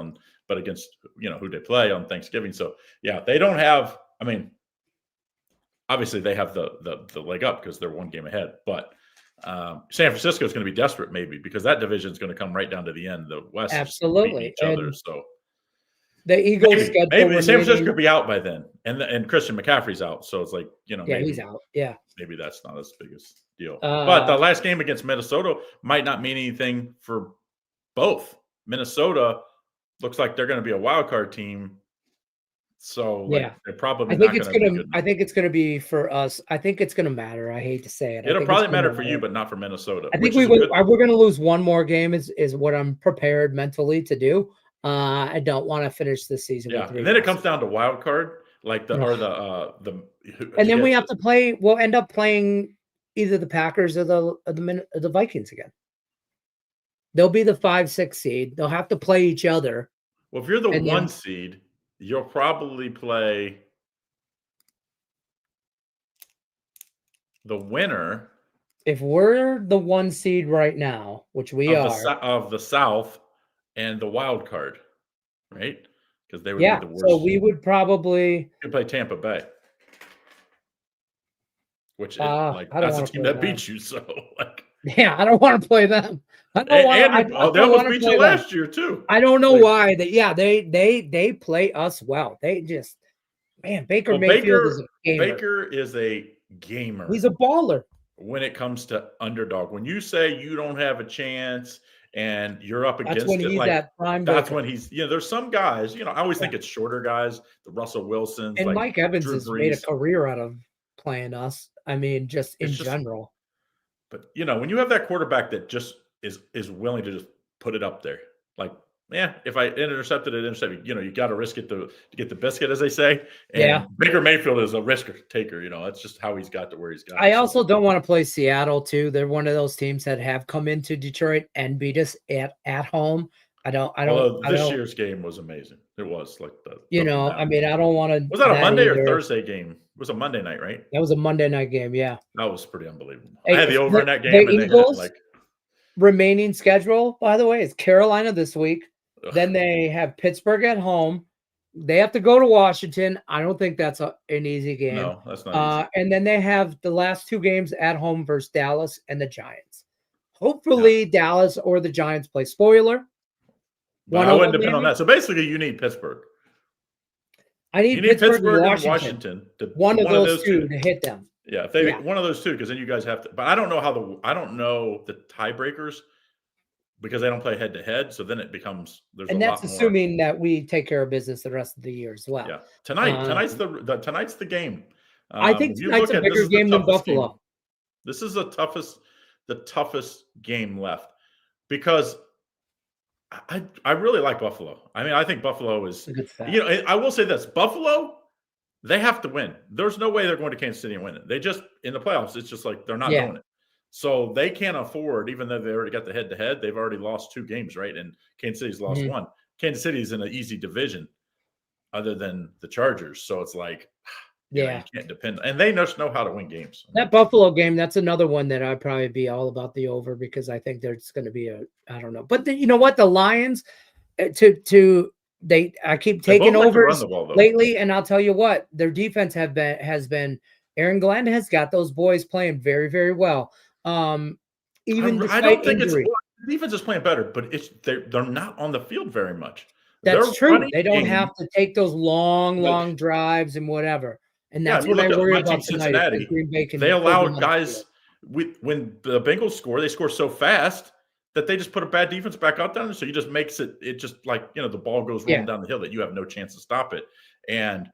but against who they play on Thanksgiving. So yeah, they don't have. I mean, obviously they have the leg up because they're one game ahead. But San Francisco is going to be desperate maybe because that division is going to come right down to the end. The West absolutely each other. So the Eagles maybe San Francisco could be out by then, and Christian McCaffrey's out. So it's like maybe he's out. Yeah, maybe that's not as big a deal. But the last game against Minnesota might not mean anything for both. Minnesota looks like they're going to be a wild card team. So they're probably I think it's going to be for us. I think it's going to matter. I hate to say it. It'll probably matter for you, but not for Minnesota. I think we're going to lose one more game is what I'm prepared mentally to do. I don't want to finish this season. Yeah, and then it comes down to wild card, like and then we have to play. We'll end up playing either the Packers or the Vikings again. They'll be the 5-6 seed. They'll have to play each other. Well, if you're the 1 seed, you'll probably play the winner. If we're the 1 seed right now, which we are of the South and the wild card, right? Because they would be the worst. So we would probably play Tampa Bay, which that's a team that beat you. So I don't want to play them. They almost beat you last year too. I don't know why. They play us well. They just Baker Mayfield is a gamer. Baker is a gamer. He's a baller. When it comes to underdog, when you say you don't have a chance and you're up against that's when he's there's some guys, I always think it's shorter guys, the Russell Wilsons. And Mike Evans has made a career out of playing us. I mean, just in general. But when you have that quarterback that just is willing to just put it up there, like, if I intercepted it, you got to risk it to get the biscuit, as they say. And Baker Mayfield is a risk taker. That's just how he's got to where he's got. I also don't want to play Seattle too. They're one of those teams that have come into Detroit and beat us at home. This year's game was amazing. It was like I mean, I don't want to. Was that a Monday or Thursday game? It was a Monday night, right? That was a Monday night game. Yeah, that was pretty unbelievable. I had the over in that game. The Eagles' remaining schedule, by the way, is Carolina this week. Then they have Pittsburgh at home. They have to go to Washington. I don't think that's an easy game. No, that's not easy. And then they have the last 2 games at home versus Dallas and the Giants. Hopefully, Dallas or the Giants play spoiler. I wouldn't depend on that. So basically, you need Pittsburgh. I need Pittsburgh and Washington to one of those two to hit them. Yeah, if they one of those two, because then you guys have to. But I don't know the tiebreakers. Because they don't play head to head, so then it becomes that's assuming that we take care of business the rest of the year as well. Yeah, tonight's the game. I think tonight's a bigger game than Buffalo. This is the toughest game left because I really like Buffalo. I mean, I think Buffalo is. I will say this: Buffalo, they have to win. There's no way they're going to Kansas City and win it. They just in the playoffs. It's just like they're not doing it. So they can't afford, even though they already got the head-to-head, they've already lost 2 games, right? And Kansas City's lost 1. Kansas City's in an easy division other than the Chargers. So it's like, you can't depend. And they just know how to win games. That Buffalo game, that's another one that I'd probably be all about the over because I think there's going to be I don't know. But you know what? The Lions, I keep taking overs lately, and I'll tell you what, their defense has been Aaron Glenn has got those boys playing very, very well. Even I don't think the defense is playing better, but they're not on the field very much. That's true. They don't have to take those long drives and whatever. And that's what I worry about tonight. Green Bay they allow guys when the Bengals score, they score so fast that they just put a bad defense back out there. So you just makes it just like the ball goes rolling down the hill that you have no chance to stop it. And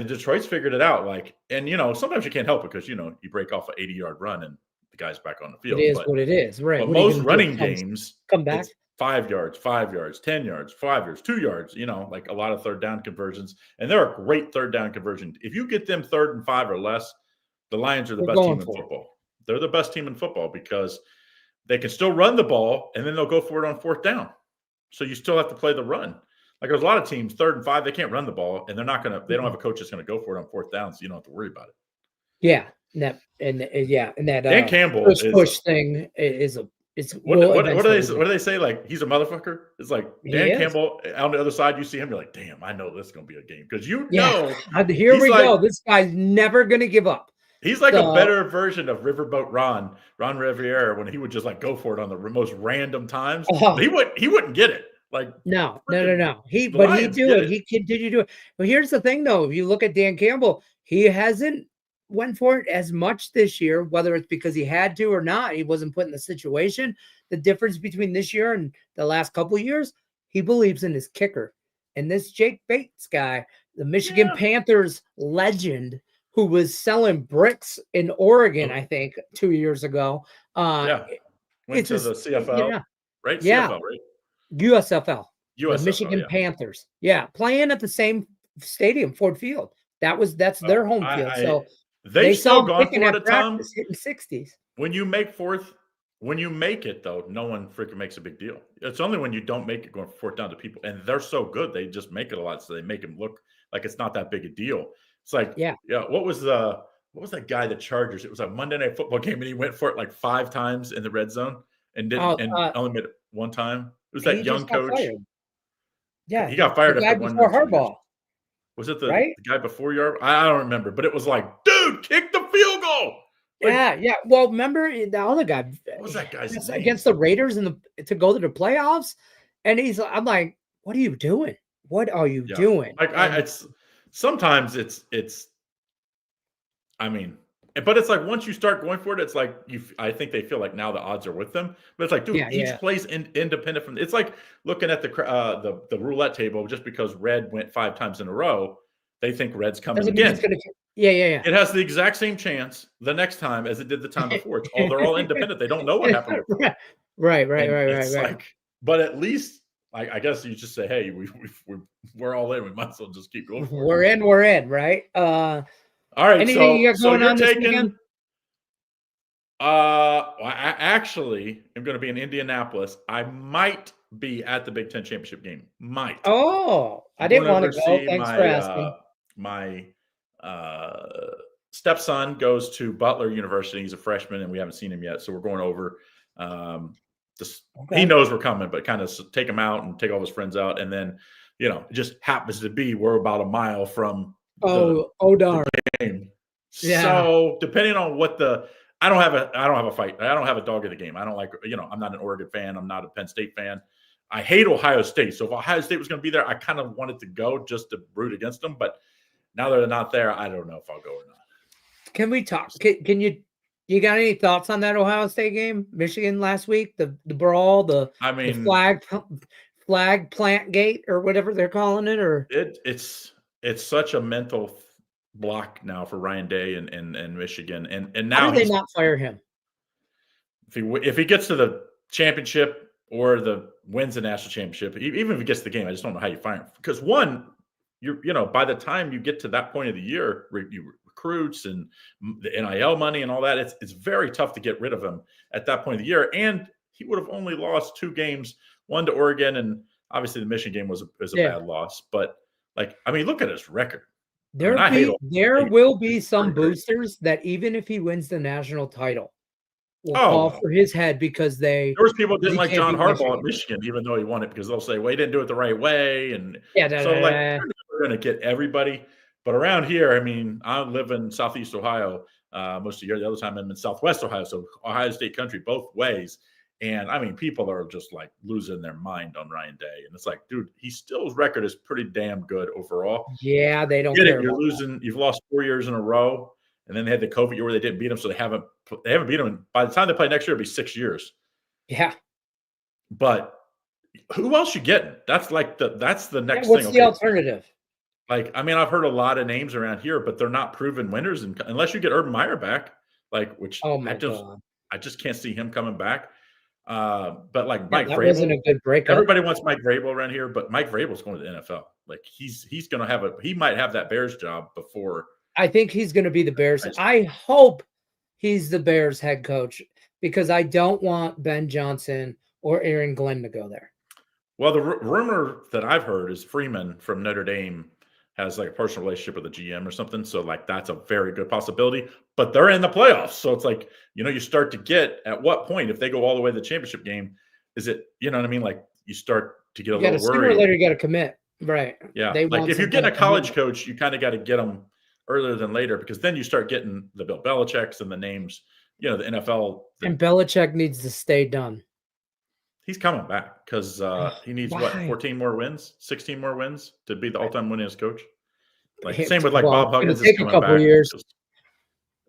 Detroit's figured it out. And sometimes you can't help it because you break off an 80-yard run and the guy's back on the field. It is what it is, right? But most running games come back 5 yards, 10 yards, 5 yards, 2 yards. Like a lot of third down conversions, and they're a great third down conversion. If you get them 3rd and 5 or less, the Lions are the best team in football. They're the best team in football because they can still run the ball, and then they'll go for it on 4th down. So you still have to play the run. Like there's a lot of teams, 3rd and 5, they can't run the ball, and they don't have a coach that's going to go for it on 4th down, so you don't have to worry about it. Yeah, and that Dan Campbell push thing is what do they say? Like he's a motherfucker. It's like Dan Campbell on the other side. You see him, you're like, damn, I know this is going to be a game because here we go. This guy's never going to give up. He's like a better version of Riverboat Ron Rivera when he would just like go for it on the most random times. He wouldn't get it. Like no. He do it. He continue to do it. But here's the thing, though. If you look at Dan Campbell, he hasn't went for it as much this year, whether it's because he had to or not. He wasn't put in the situation. The difference between this year and the last couple of years, he believes in his kicker. And this Jake Bates guy, the Michigan Panthers legend, who was selling bricks in Oregon, I think 2 years ago. Went to the CFL, right? Yeah. CFL, right? USFL. The Michigan Panthers. Yeah, playing at the same stadium, Ford Field. That's their home field. So they've still gone for it at times, hitting 60s. When you make it though, no one freaking makes a big deal. It's only when you don't make it going for 4th down to people, and they're so good, they just make it a lot, so they make him look like it's not that big a deal. It's like, what was that guy, the Chargers? It was a Monday Night Football game, and he went for it like 5 times in the red zone and only made it one time. It was that young coach. Yeah, he got fired after one Harbaugh. Was it the guy before you? I don't remember, but it was like, dude, kick the field goal. Like, yeah. Well, remember the other guy? What was that guy's name? Against the Raiders to go to the playoffs, and I'm like, what are you doing? What are you doing? Like sometimes it's. I mean, but it's like once you start going for it, it's like I think they feel like now the odds are with them. But it's like, dude, each plays independent from. It's like looking at the roulette table. Just because red went 5 times in a row, they think red's coming again. It has the exact same chance the next time as it did the time before. They're all independent. They don't know what happened before. Right. Like, but at least, I guess you just say, hey, we're all in. We might as well just keep going. We're in, right? All right. Anything you got going on this weekend? I actually am going to be in Indianapolis. I might be at the Big Ten championship game. Might. Oh, I didn't want to go. Thanks for asking. My stepson goes to Butler University. He's a freshman, and we haven't seen him yet, so we're going over. He knows we're coming, but kind of take him out and take all his friends out, and then it just happens to be we're about a mile from. Darn. The game. Yeah. So depending on what I don't have a fight. I don't have a dog in the game. I don't like. I'm not an Oregon fan. I'm not a Penn State fan. I hate Ohio State. So if Ohio State was going to be there, I kind of wanted to go just to root against them. But now they're not there. I don't know if I'll go or not. Can we talk? Can you got any thoughts on that Ohio State game, Michigan last week? The brawl, the flag plant gate or whatever they're calling it, or it's such a mental block now for Ryan Day and Michigan, and now how do they not fire him? If he gets to the championship or wins the national championship, even if he gets to the game, I just don't know how you fire him, because by the time you get to that point of the year, you recruits and the NIL money and all that, it's very tough to get rid of him at that point of the year, and he would have only lost 2 games, one to Oregon, and obviously the Michigan game was a bad loss, but. Look at his record. There will be some boosters that even if he wins the national title, will fall for his head because there was people didn't like John Harbaugh at Michigan, even though he won it, because they'll say, well, he didn't do it the right way. And we're going to get everybody. But around here, I live in Southeast Ohio most of the year. The other time I'm in Southwest Ohio, so Ohio State country both ways. And people are just like losing their mind on Ryan Day. And it's like, dude, his record is pretty damn good overall. Yeah, they don't care. You're losing. You've lost 4 years in a row. And then they had the COVID year where they didn't beat him. So they haven't beat him. And by the time they play next year, it'll be 6 years. Yeah. But who else you getting? That's the next thing. What's the alternative? I've heard a lot of names around here, but they're not proven winners. And unless you get Urban Meyer back, I just can't see him coming back. But Mike Vrabel wasn't a good breakup. Everybody wants Mike Vrabel around here, but Mike Vrabel's going to the NFL. He's going to he might have that Bears job before. I think he's going to be the Bears. I hope he's the Bears head coach, because I don't want Ben Johnson or Aaron Glenn to go there. Well, the rumor that I've heard is Freeman from Notre Dame has like a personal relationship with the GM or something. So like that's a very good possibility. But they're in the playoffs, so it's like you start to get at what point if they go all the way to the championship game, is it what I mean? Like you start to get a little Sooner or worried. later, you got to commit, right? Yeah, They like if you're getting a college coach, you kind of got to get them earlier than later because then you start getting the Bill Belichick's and the names, the NFL. And Belichick needs to stay done. He's coming back because he needs 14 more wins, 16 more wins to be the all-time winningest coach. Like same with like Bob Huggins is coming back. Years.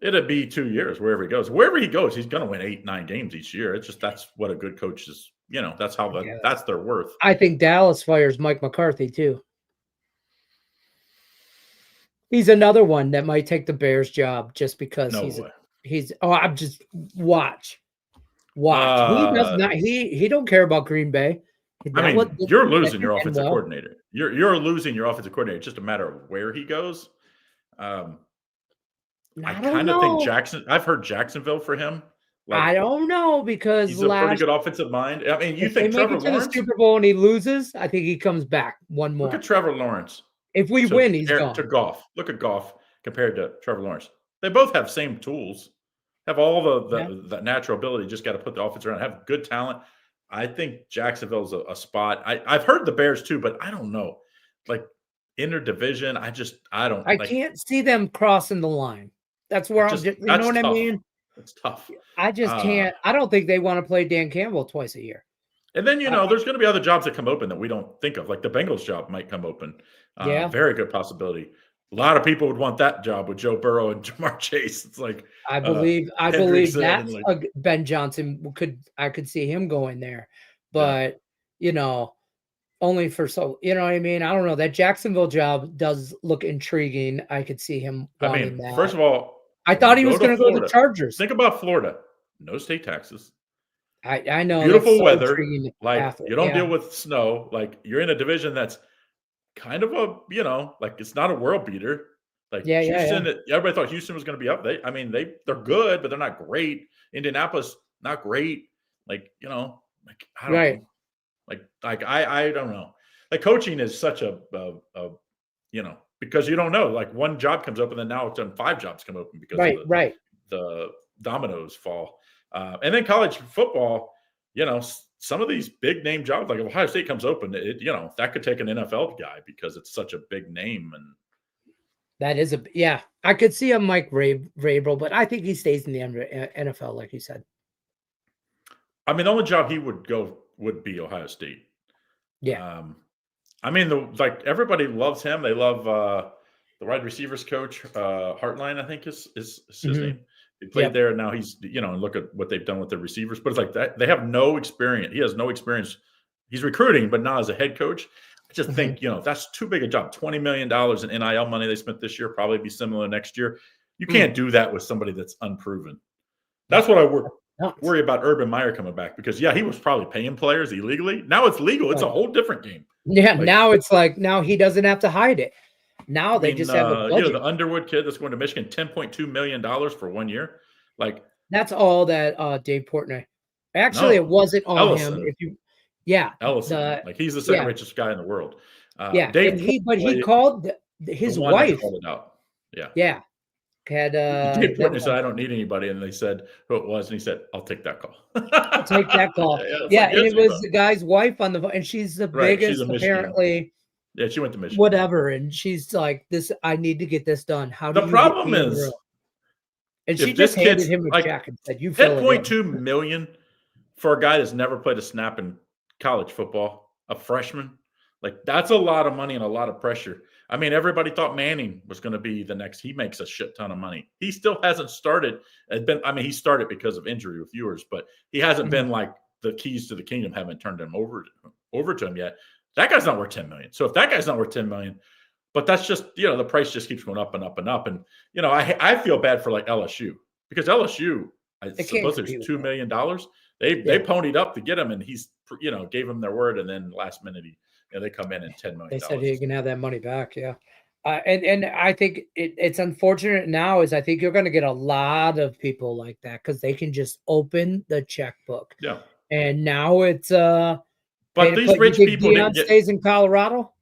It'd be 2 years wherever he goes. Wherever he goes, he's going to win 8-9 games each year. It's just that's what a good coach is. That's how that's their worth. I think Dallas fires Mike McCarthy too. He's another one that might take the Bears job just because he's. Oh, I'm just watch. He does not. He don't care about Green Bay. You're losing your offensive coordinator. You're losing your offensive coordinator. It's just a matter of where he goes. I kind of think Jackson. I've heard Jacksonville for him. Like, I don't know because he's a pretty good offensive mind. I mean, you think Trevor Lawrence the Super Bowl and he loses? I think he comes back one more. Look at Trevor Lawrence. If we win, he's gone. To Goff. Look at Goff compared to Trevor Lawrence. They both have same tools. Have all the natural ability. Just got to put the offense around. Have good talent. I think Jacksonville's a spot. I've heard the Bears too, but I don't know. Like interdivision, I don't. I can't see them crossing the line. That's where I'm. You know what I mean? It's tough. I just can't. I don't think they want to play Dan Campbell twice a year. And then there's going to be other jobs that come open that we don't think of. Like the Bengals job might come open. Very good possibility. A lot of people would want that job with Joe Burrow and Jamar Chase. It's like I believe that's Ben Johnson I could see him going there, but only for you know what I mean. I don't know, that Jacksonville job does look intriguing. I could see him. That. First of all, I thought he was going to go to the Chargers. Think about Florida, no state taxes. I know, beautiful weather. Like you don't deal with snow. Like you're in a division that's kind of a, like it's not a world beater. Like Houston, everybody thought Houston was going to be up. They're good, but they're not great. Indianapolis, not great. Like, I don't know. I don't know. Like coaching is such a because you don't know. Like one job comes open, and then now it's done 5 jobs come open because the dominoes fall. And then college football, some of these big name jobs, like Ohio State comes open, that could take an NFL guy because it's such a big name. And that is I could see a Mike Vrabel, but I think he stays in the NFL, like you said. I mean, the only job he would go would be Ohio State. Yeah. Everybody loves him. They love the wide receivers coach, Hartline, I think is his name. He played there, and now he's, and look at what they've done with the receivers. But it's like that. They have no experience. He has no experience. He's recruiting, but not as a head coach. I just think, that's too big a job. $20 million in NIL money they spent this year, probably be similar next year. You can't do that with somebody that's unproven. That's what I worry about Urban Meyer coming back because, he was probably paying players illegally. Now it's legal. It's a whole different game. Yeah, now it's like now he doesn't have to hide it. Now they just have a budget. The Underwood kid that's going to Michigan, $10.2 million for 1 year. Like that's all that Dave Portney. Actually, it wasn't on Ellison. him. Ellison, he's the second richest guy in the world. Dave, he called his wife. Called it out. Yeah. Had Dave Portney said, "I don't need anybody," and they said who it was, and he said, "I'll take that call." I'll take that call. And it was the guy's wife on the phone, and she's the biggest apparently. Yeah, she went to Michigan. Whatever, and she's like, "This, I need to get this done." The problem is, and she just handed him a check and said, "You fill it in." $10.2 million for a guy that's never played a snap in college football, a freshman. Like that's a lot of money and a lot of pressure. I mean, everybody thought Manning was going to be the next. He makes a shit ton of money. He still hasn't started. He started because of injury with viewers, but he hasn't been like the keys to the kingdom haven't turned him over to him yet. That guy's not worth $10 million. So if that guy's not worth $10 million, but that's just, the price just keeps going up and up and up. And, I feel bad for like LSU because LSU, I suppose there's $2 million. They ponied up to get him and he's, gave him their word. And then last minute, they come in and $10 million. They said he can have that money back. Yeah. And I think it's unfortunate now is I think you're going to get a lot of people like that because they can just open the checkbook. Yeah. And now it's pay But to these play. You rich think people Deion didn't get stays in Colorado?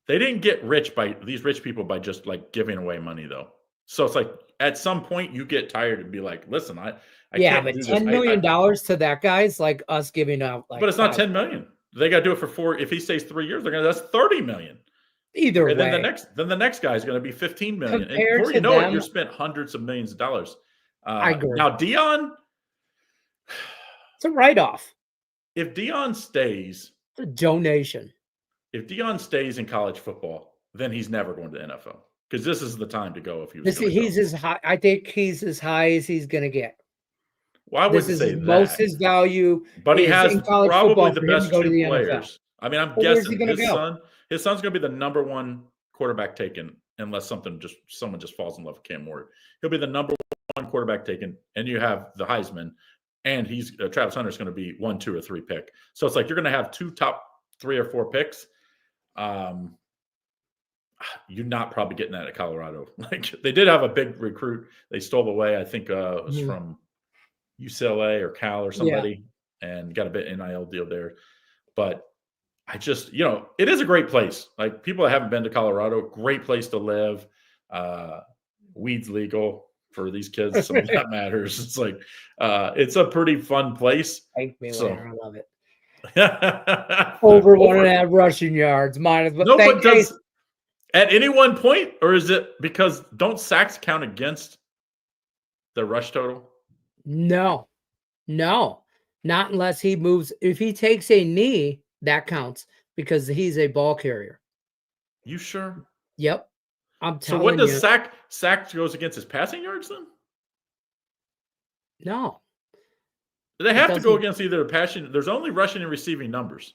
they didn't get rich by these rich people by just like giving away money though. So it's like at some point you get tired and be like, listen, I Yeah, can't but do this. $10 million to that guy's like us giving out But like it's not 5. 10 million. They got to do it for 4. If he stays 3 years, that's 30 million. Either Okay, way, then the next guy is going to be 15 million. And compared before you to know it, them, you're spent hundreds of millions of dollars. I agree. Now Deion, It's a write-off. if Deion stays, It's a donation. if Deion stays in college football, then he's never going to the NFL because this is the time to go. If he was, He's as high. I think he's as high as he's going to get. well, I This wouldn't is say most that, his value but he is has in college probably football the for him to best go to two the NFL. players. I mean, I'm Well, where's he guessing gonna go? his son's going to be the number one quarterback taken unless someone just falls in love with Cam Ward. He'll be the number one quarterback taken, and you have the Heisman, and he's Travis Hunter's going to be 1, 2, or 3 pick. So it's like you're going to have 2 top 3 or 4 picks. You're not probably getting that at Colorado. Like they did have a big recruit they stole away. I think it was from UCLA or Cal or somebody, and got a bit NIL deal there. But I just, it is a great place. Like people that haven't been to Colorado, great place to live. Weed's legal for these kids, so that matters. It's like it's a pretty fun place. Thank me later. I love it. Over 1.5 rushing yards minus. But no, but does at any one point, or is it because don't sacks count against the rush total? No, not unless he moves. If he takes a knee, that counts because he's a ball carrier. You sure? Yep. I'm telling you. So what does sack goes against his passing yards then? No. They have to go against either passing. There's only rushing and receiving numbers.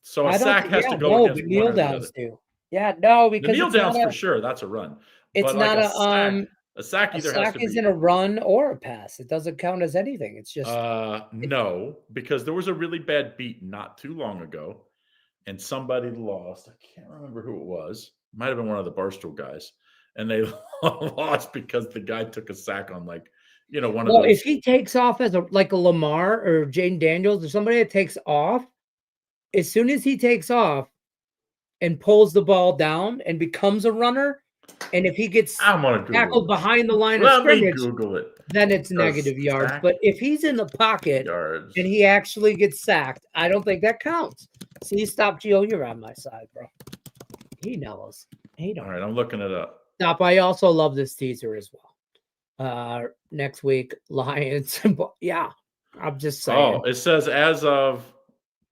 So a sack has to go against kneel one or the downs other. do. Yeah, no, because the kneel downs for sure. That's a run. It's but not like a sack either has to be. isn't a run or a pass. It doesn't count as anything. It's just no, because there was a really bad beat not too long ago, and somebody lost. I can't remember who it was. It might have been one of the Barstool guys, and they lost because the guy took a sack on one of those. If he takes off as a Lamar or Jaden Daniels or somebody that takes off, as soon as he takes off and pulls the ball down and becomes a runner, and if he gets tackled behind the line of scrimmage, then it's negative yards. But if he's in the pocket and he actually gets sacked, I don't think that counts. See, stop, Gio. You're on my side, bro. He knows. He don't. All right, I'm looking it up. Stop. I also love this teaser as well. Next week, Lions. Yeah, I'm just saying. Oh, it says as of.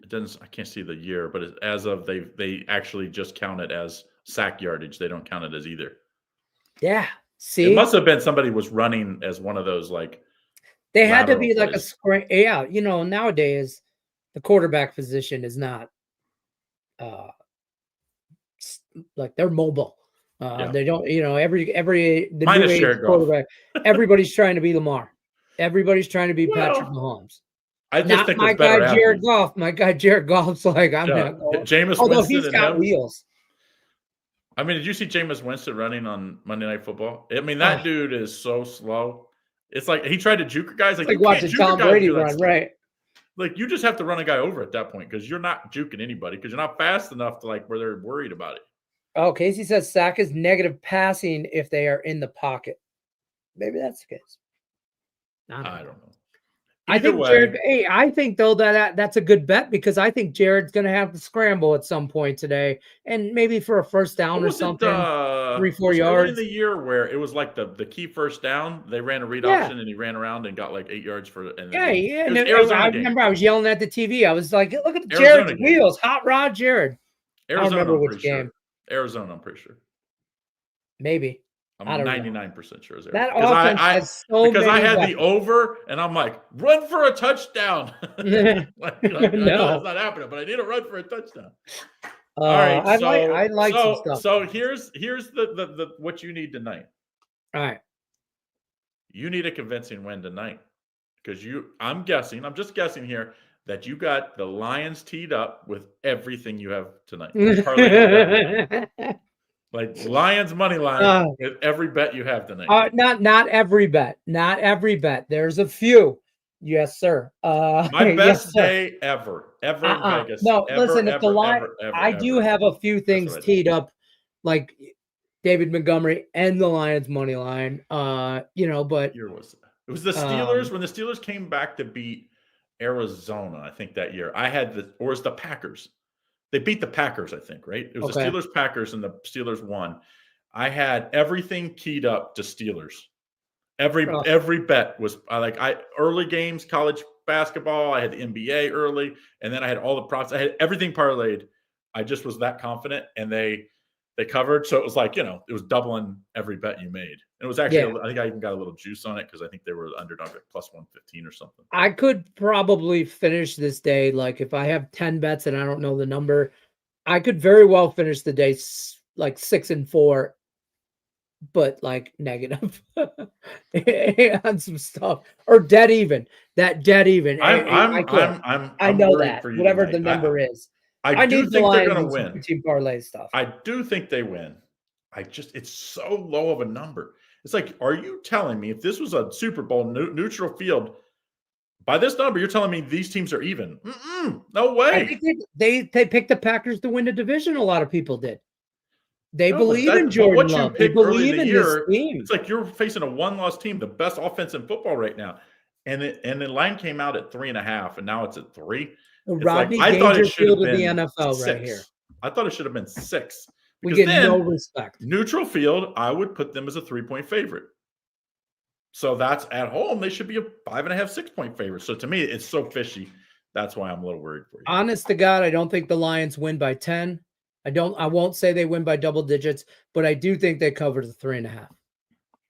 It doesn't. I can't see the year, but as of they actually just count it as sack yardage. They don't count it as either. Yeah. See, it must have been somebody was running as one of those like. They had to be like a screen. Yeah, nowadays the quarterback position is not like they're mobile. They don't, the new age quarterback. Everybody's trying to be Lamar. Everybody's trying to be Patrick Mahomes. I just think my guy Jared Goff. My guy Jared Goff's like I'm not going. Jameis Although Winston he's got wheels. I mean, did you see Jameis Winston running on Monday Night Football? I mean, that dude is so slow. It's like he tried to juke guys. Like watching Tom Brady run, right? Like you just have to run a guy over at that point because you're not juking anybody because you're not fast enough to where they're worried about it. Oh, Casey says sack is negative passing if they are in the pocket. Maybe that's the case. I don't know. I think Jared. Hey, I think though that's a good bet because I think Jared's going to have to scramble at some point today, and maybe for a first down or something, 3-4 yards. In the year where it was like the key first down, they ran a read option and he ran around and got like 8 yards for. Yeah. I remember I was yelling at the TV. I was like, "Look at Jared's wheels, hot rod, Jared." Arizona, I don't remember which game. Sure. Arizona, I'm pretty sure. Maybe. I'm 99% sure. That offense has so because I had weapons. the over, and I'm like, run for a touchdown. No, it's not happening, but I need a run for a touchdown. All right, I like some stuff. So here's the what you need tonight. All right, you need a convincing win tonight because I'm just guessing here that you got the Lions teed up with everything you have tonight. Like Lions money line Uh, with every bet you have tonight. not every bet. Not every bet. There's a few. Yes, sir. My Yes, best sir. day ever in Vegas. No, Ever, listen, if the ever, line, ever, ever, I do ever. have a few That's things what I did. teed up, like David Montgomery and the Lions money line. You know, but Year was it? It was the Steelers when the Steelers came back to beat Arizona. I think that year I had or it's the Packers. They beat the Packers, I think, right? It was the okay. Steelers Packers and the Steelers won. I had everything keyed up to Steelers. Every bet was early games, college basketball. I had the NBA early, and then I had all the props. I had everything parlayed. I just was that confident, and they covered. So it was like, it was doubling every bet you made. And it was actually, Yeah. I think I even got a little juice on it because I think they were underdog at plus 115 or something. I could probably finish this day. Like if I have 10 bets and I don't know the number, I could very well finish the day like 6-4, but like negative on some stuff or dead even. That dead even. I I'm know worried that for you whatever the tonight. number is. I I do need the think they're Lions going to and win. super team parlay stuff. I do think they win. It's so low of a number. It's like, are you telling me if this was a Super Bowl neutral field, by this number, you're telling me these teams are even? No way. I think they picked the Packers to win the division. A lot of people did. They No, believe in Jordan what you Love. They picked early in believe the in this year, team. it's like you're facing a one-loss team, the best offense in football right now. And the line came out at 3.5, and now it's at 3. The It's like Rodney I thought it should have Dangerfield of the been NFL 6. right here. I thought it should have been 6. We Because get then no respect. neutral field, I would put them as a 3-point favorite. So that's at home. They should be a 5.5, 6-point favorite. So to me, it's so fishy. That's why I'm a little worried for you. Honest to God, I don't think the Lions win by 10. I won't say they win by double digits, but I do think they cover the 3.5.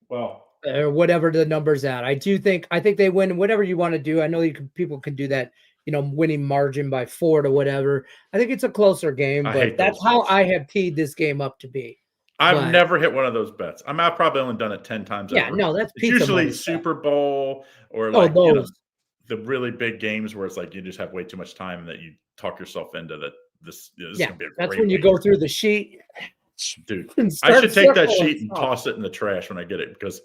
Well, or whatever the number's at. I think they win whatever you want to do. I know people can do that, winning margin by 4 to whatever. I think it's a closer game, but that's how I have teed this game up to be. I've never hit one of those bets. I've probably only done it 10 times Yeah, ever. no, that's it's usually Super Bowl or the really big games where it's like you just have way too much time and that you talk yourself into that. This is going to be a that's great when you go through the sheet. Dude, I should take that sheet and toss it in the trash when I get it because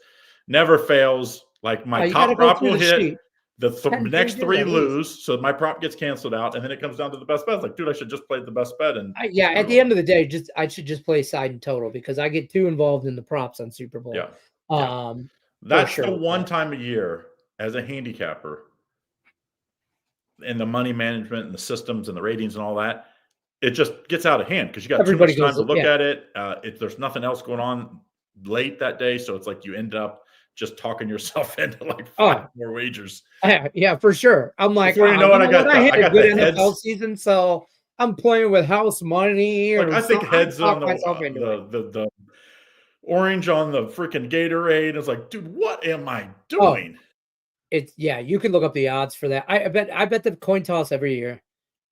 never fails. Like my top prop will hit. The next 3 lose, so my prop gets canceled out, and then it comes down to the best bet. It's like, dude, I should just play the best bet. And at the end of the day, I should just play side and total because I get too involved in the props on Super Bowl. Yeah. That's the one time a year as a handicapper, and the money management and the systems and the ratings and all that, it just gets out of hand because you got too much time to look at it. There's nothing else going on late that day, so it's like you end up just talking yourself into like 5 more wagers. Yeah, for sure. I'm like, before you know what, I got a good the NFL season, so I'm playing with house money. Like I think heads on the orange on the freaking Gatorade. It's like, dude, what am I doing? You can look up the odds for that. I bet the coin toss every year.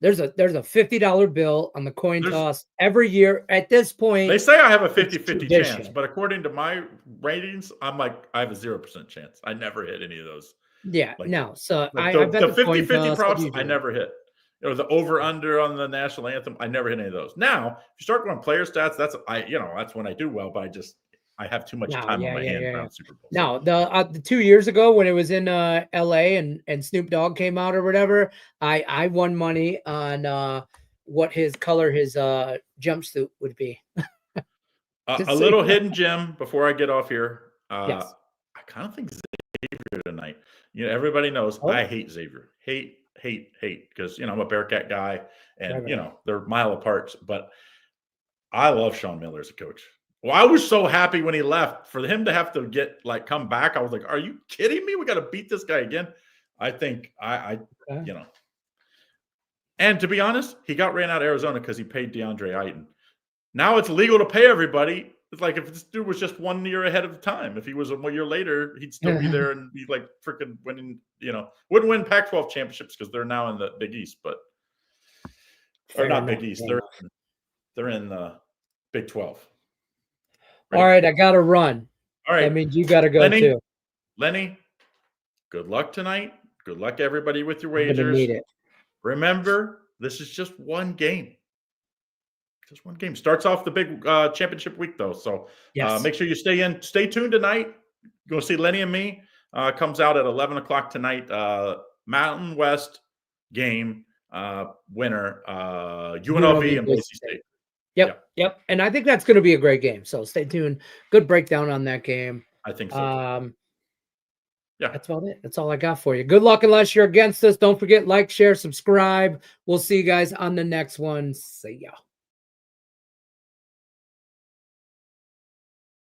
There's a $50 bill on the coin toss every year at this point. They say I have a 50-50 chance, but according to my ratings, I'm like, I have a 0% chance. I never hit any of those. Yeah, no. So I bet the 50-50 props, I never hit. The over-under on the national anthem, I never hit any of those. Now, if you start going player stats, that's when I do well, but I have too much time on my hands around Super Bowl. No, the 2 years ago when it was in LA and Snoop Dogg came out or whatever, I won money on what his color his jumpsuit would be. A little hidden gem before I get off here. Yes. I kind of think Xavier tonight. Everybody knows I hate Xavier. Hate because I'm a Bearcat guy and they're a mile apart, but I love Sean Miller as a coach. Well, I was so happy when he left. For him to have to come back, I was like, are you kidding me? We got to beat this guy again. I think and to be honest, he got ran out of Arizona because he paid DeAndre Ayton. Now it's legal to pay everybody. It's like if this dude was just 1 year ahead of time. If he was 1 year later, he'd still be there and be like freaking winning, wouldn't win Pac-12 championships because they're now in the Big East, Big East. They're in the Big 12. Right? All right, I got to run. All right. That means you got to go too. Lenny, good luck tonight. Good luck, everybody, with your wagers. I'm gonna need it. Remember, this is just one game. Just one game. Starts off the big championship week, though. So Yes. make sure you stay tuned tonight. Go see Lenny and me. Comes out at 11 o'clock tonight. Mountain West game winner, UNLV and Boise State. Yep. And I think that's going to be a great game. So stay tuned. Good breakdown on that game. I think so. Yeah. That's about it. That's all I got for you. Good luck unless you're against us. Don't forget, like, share, subscribe. We'll see you guys on the next one. See ya.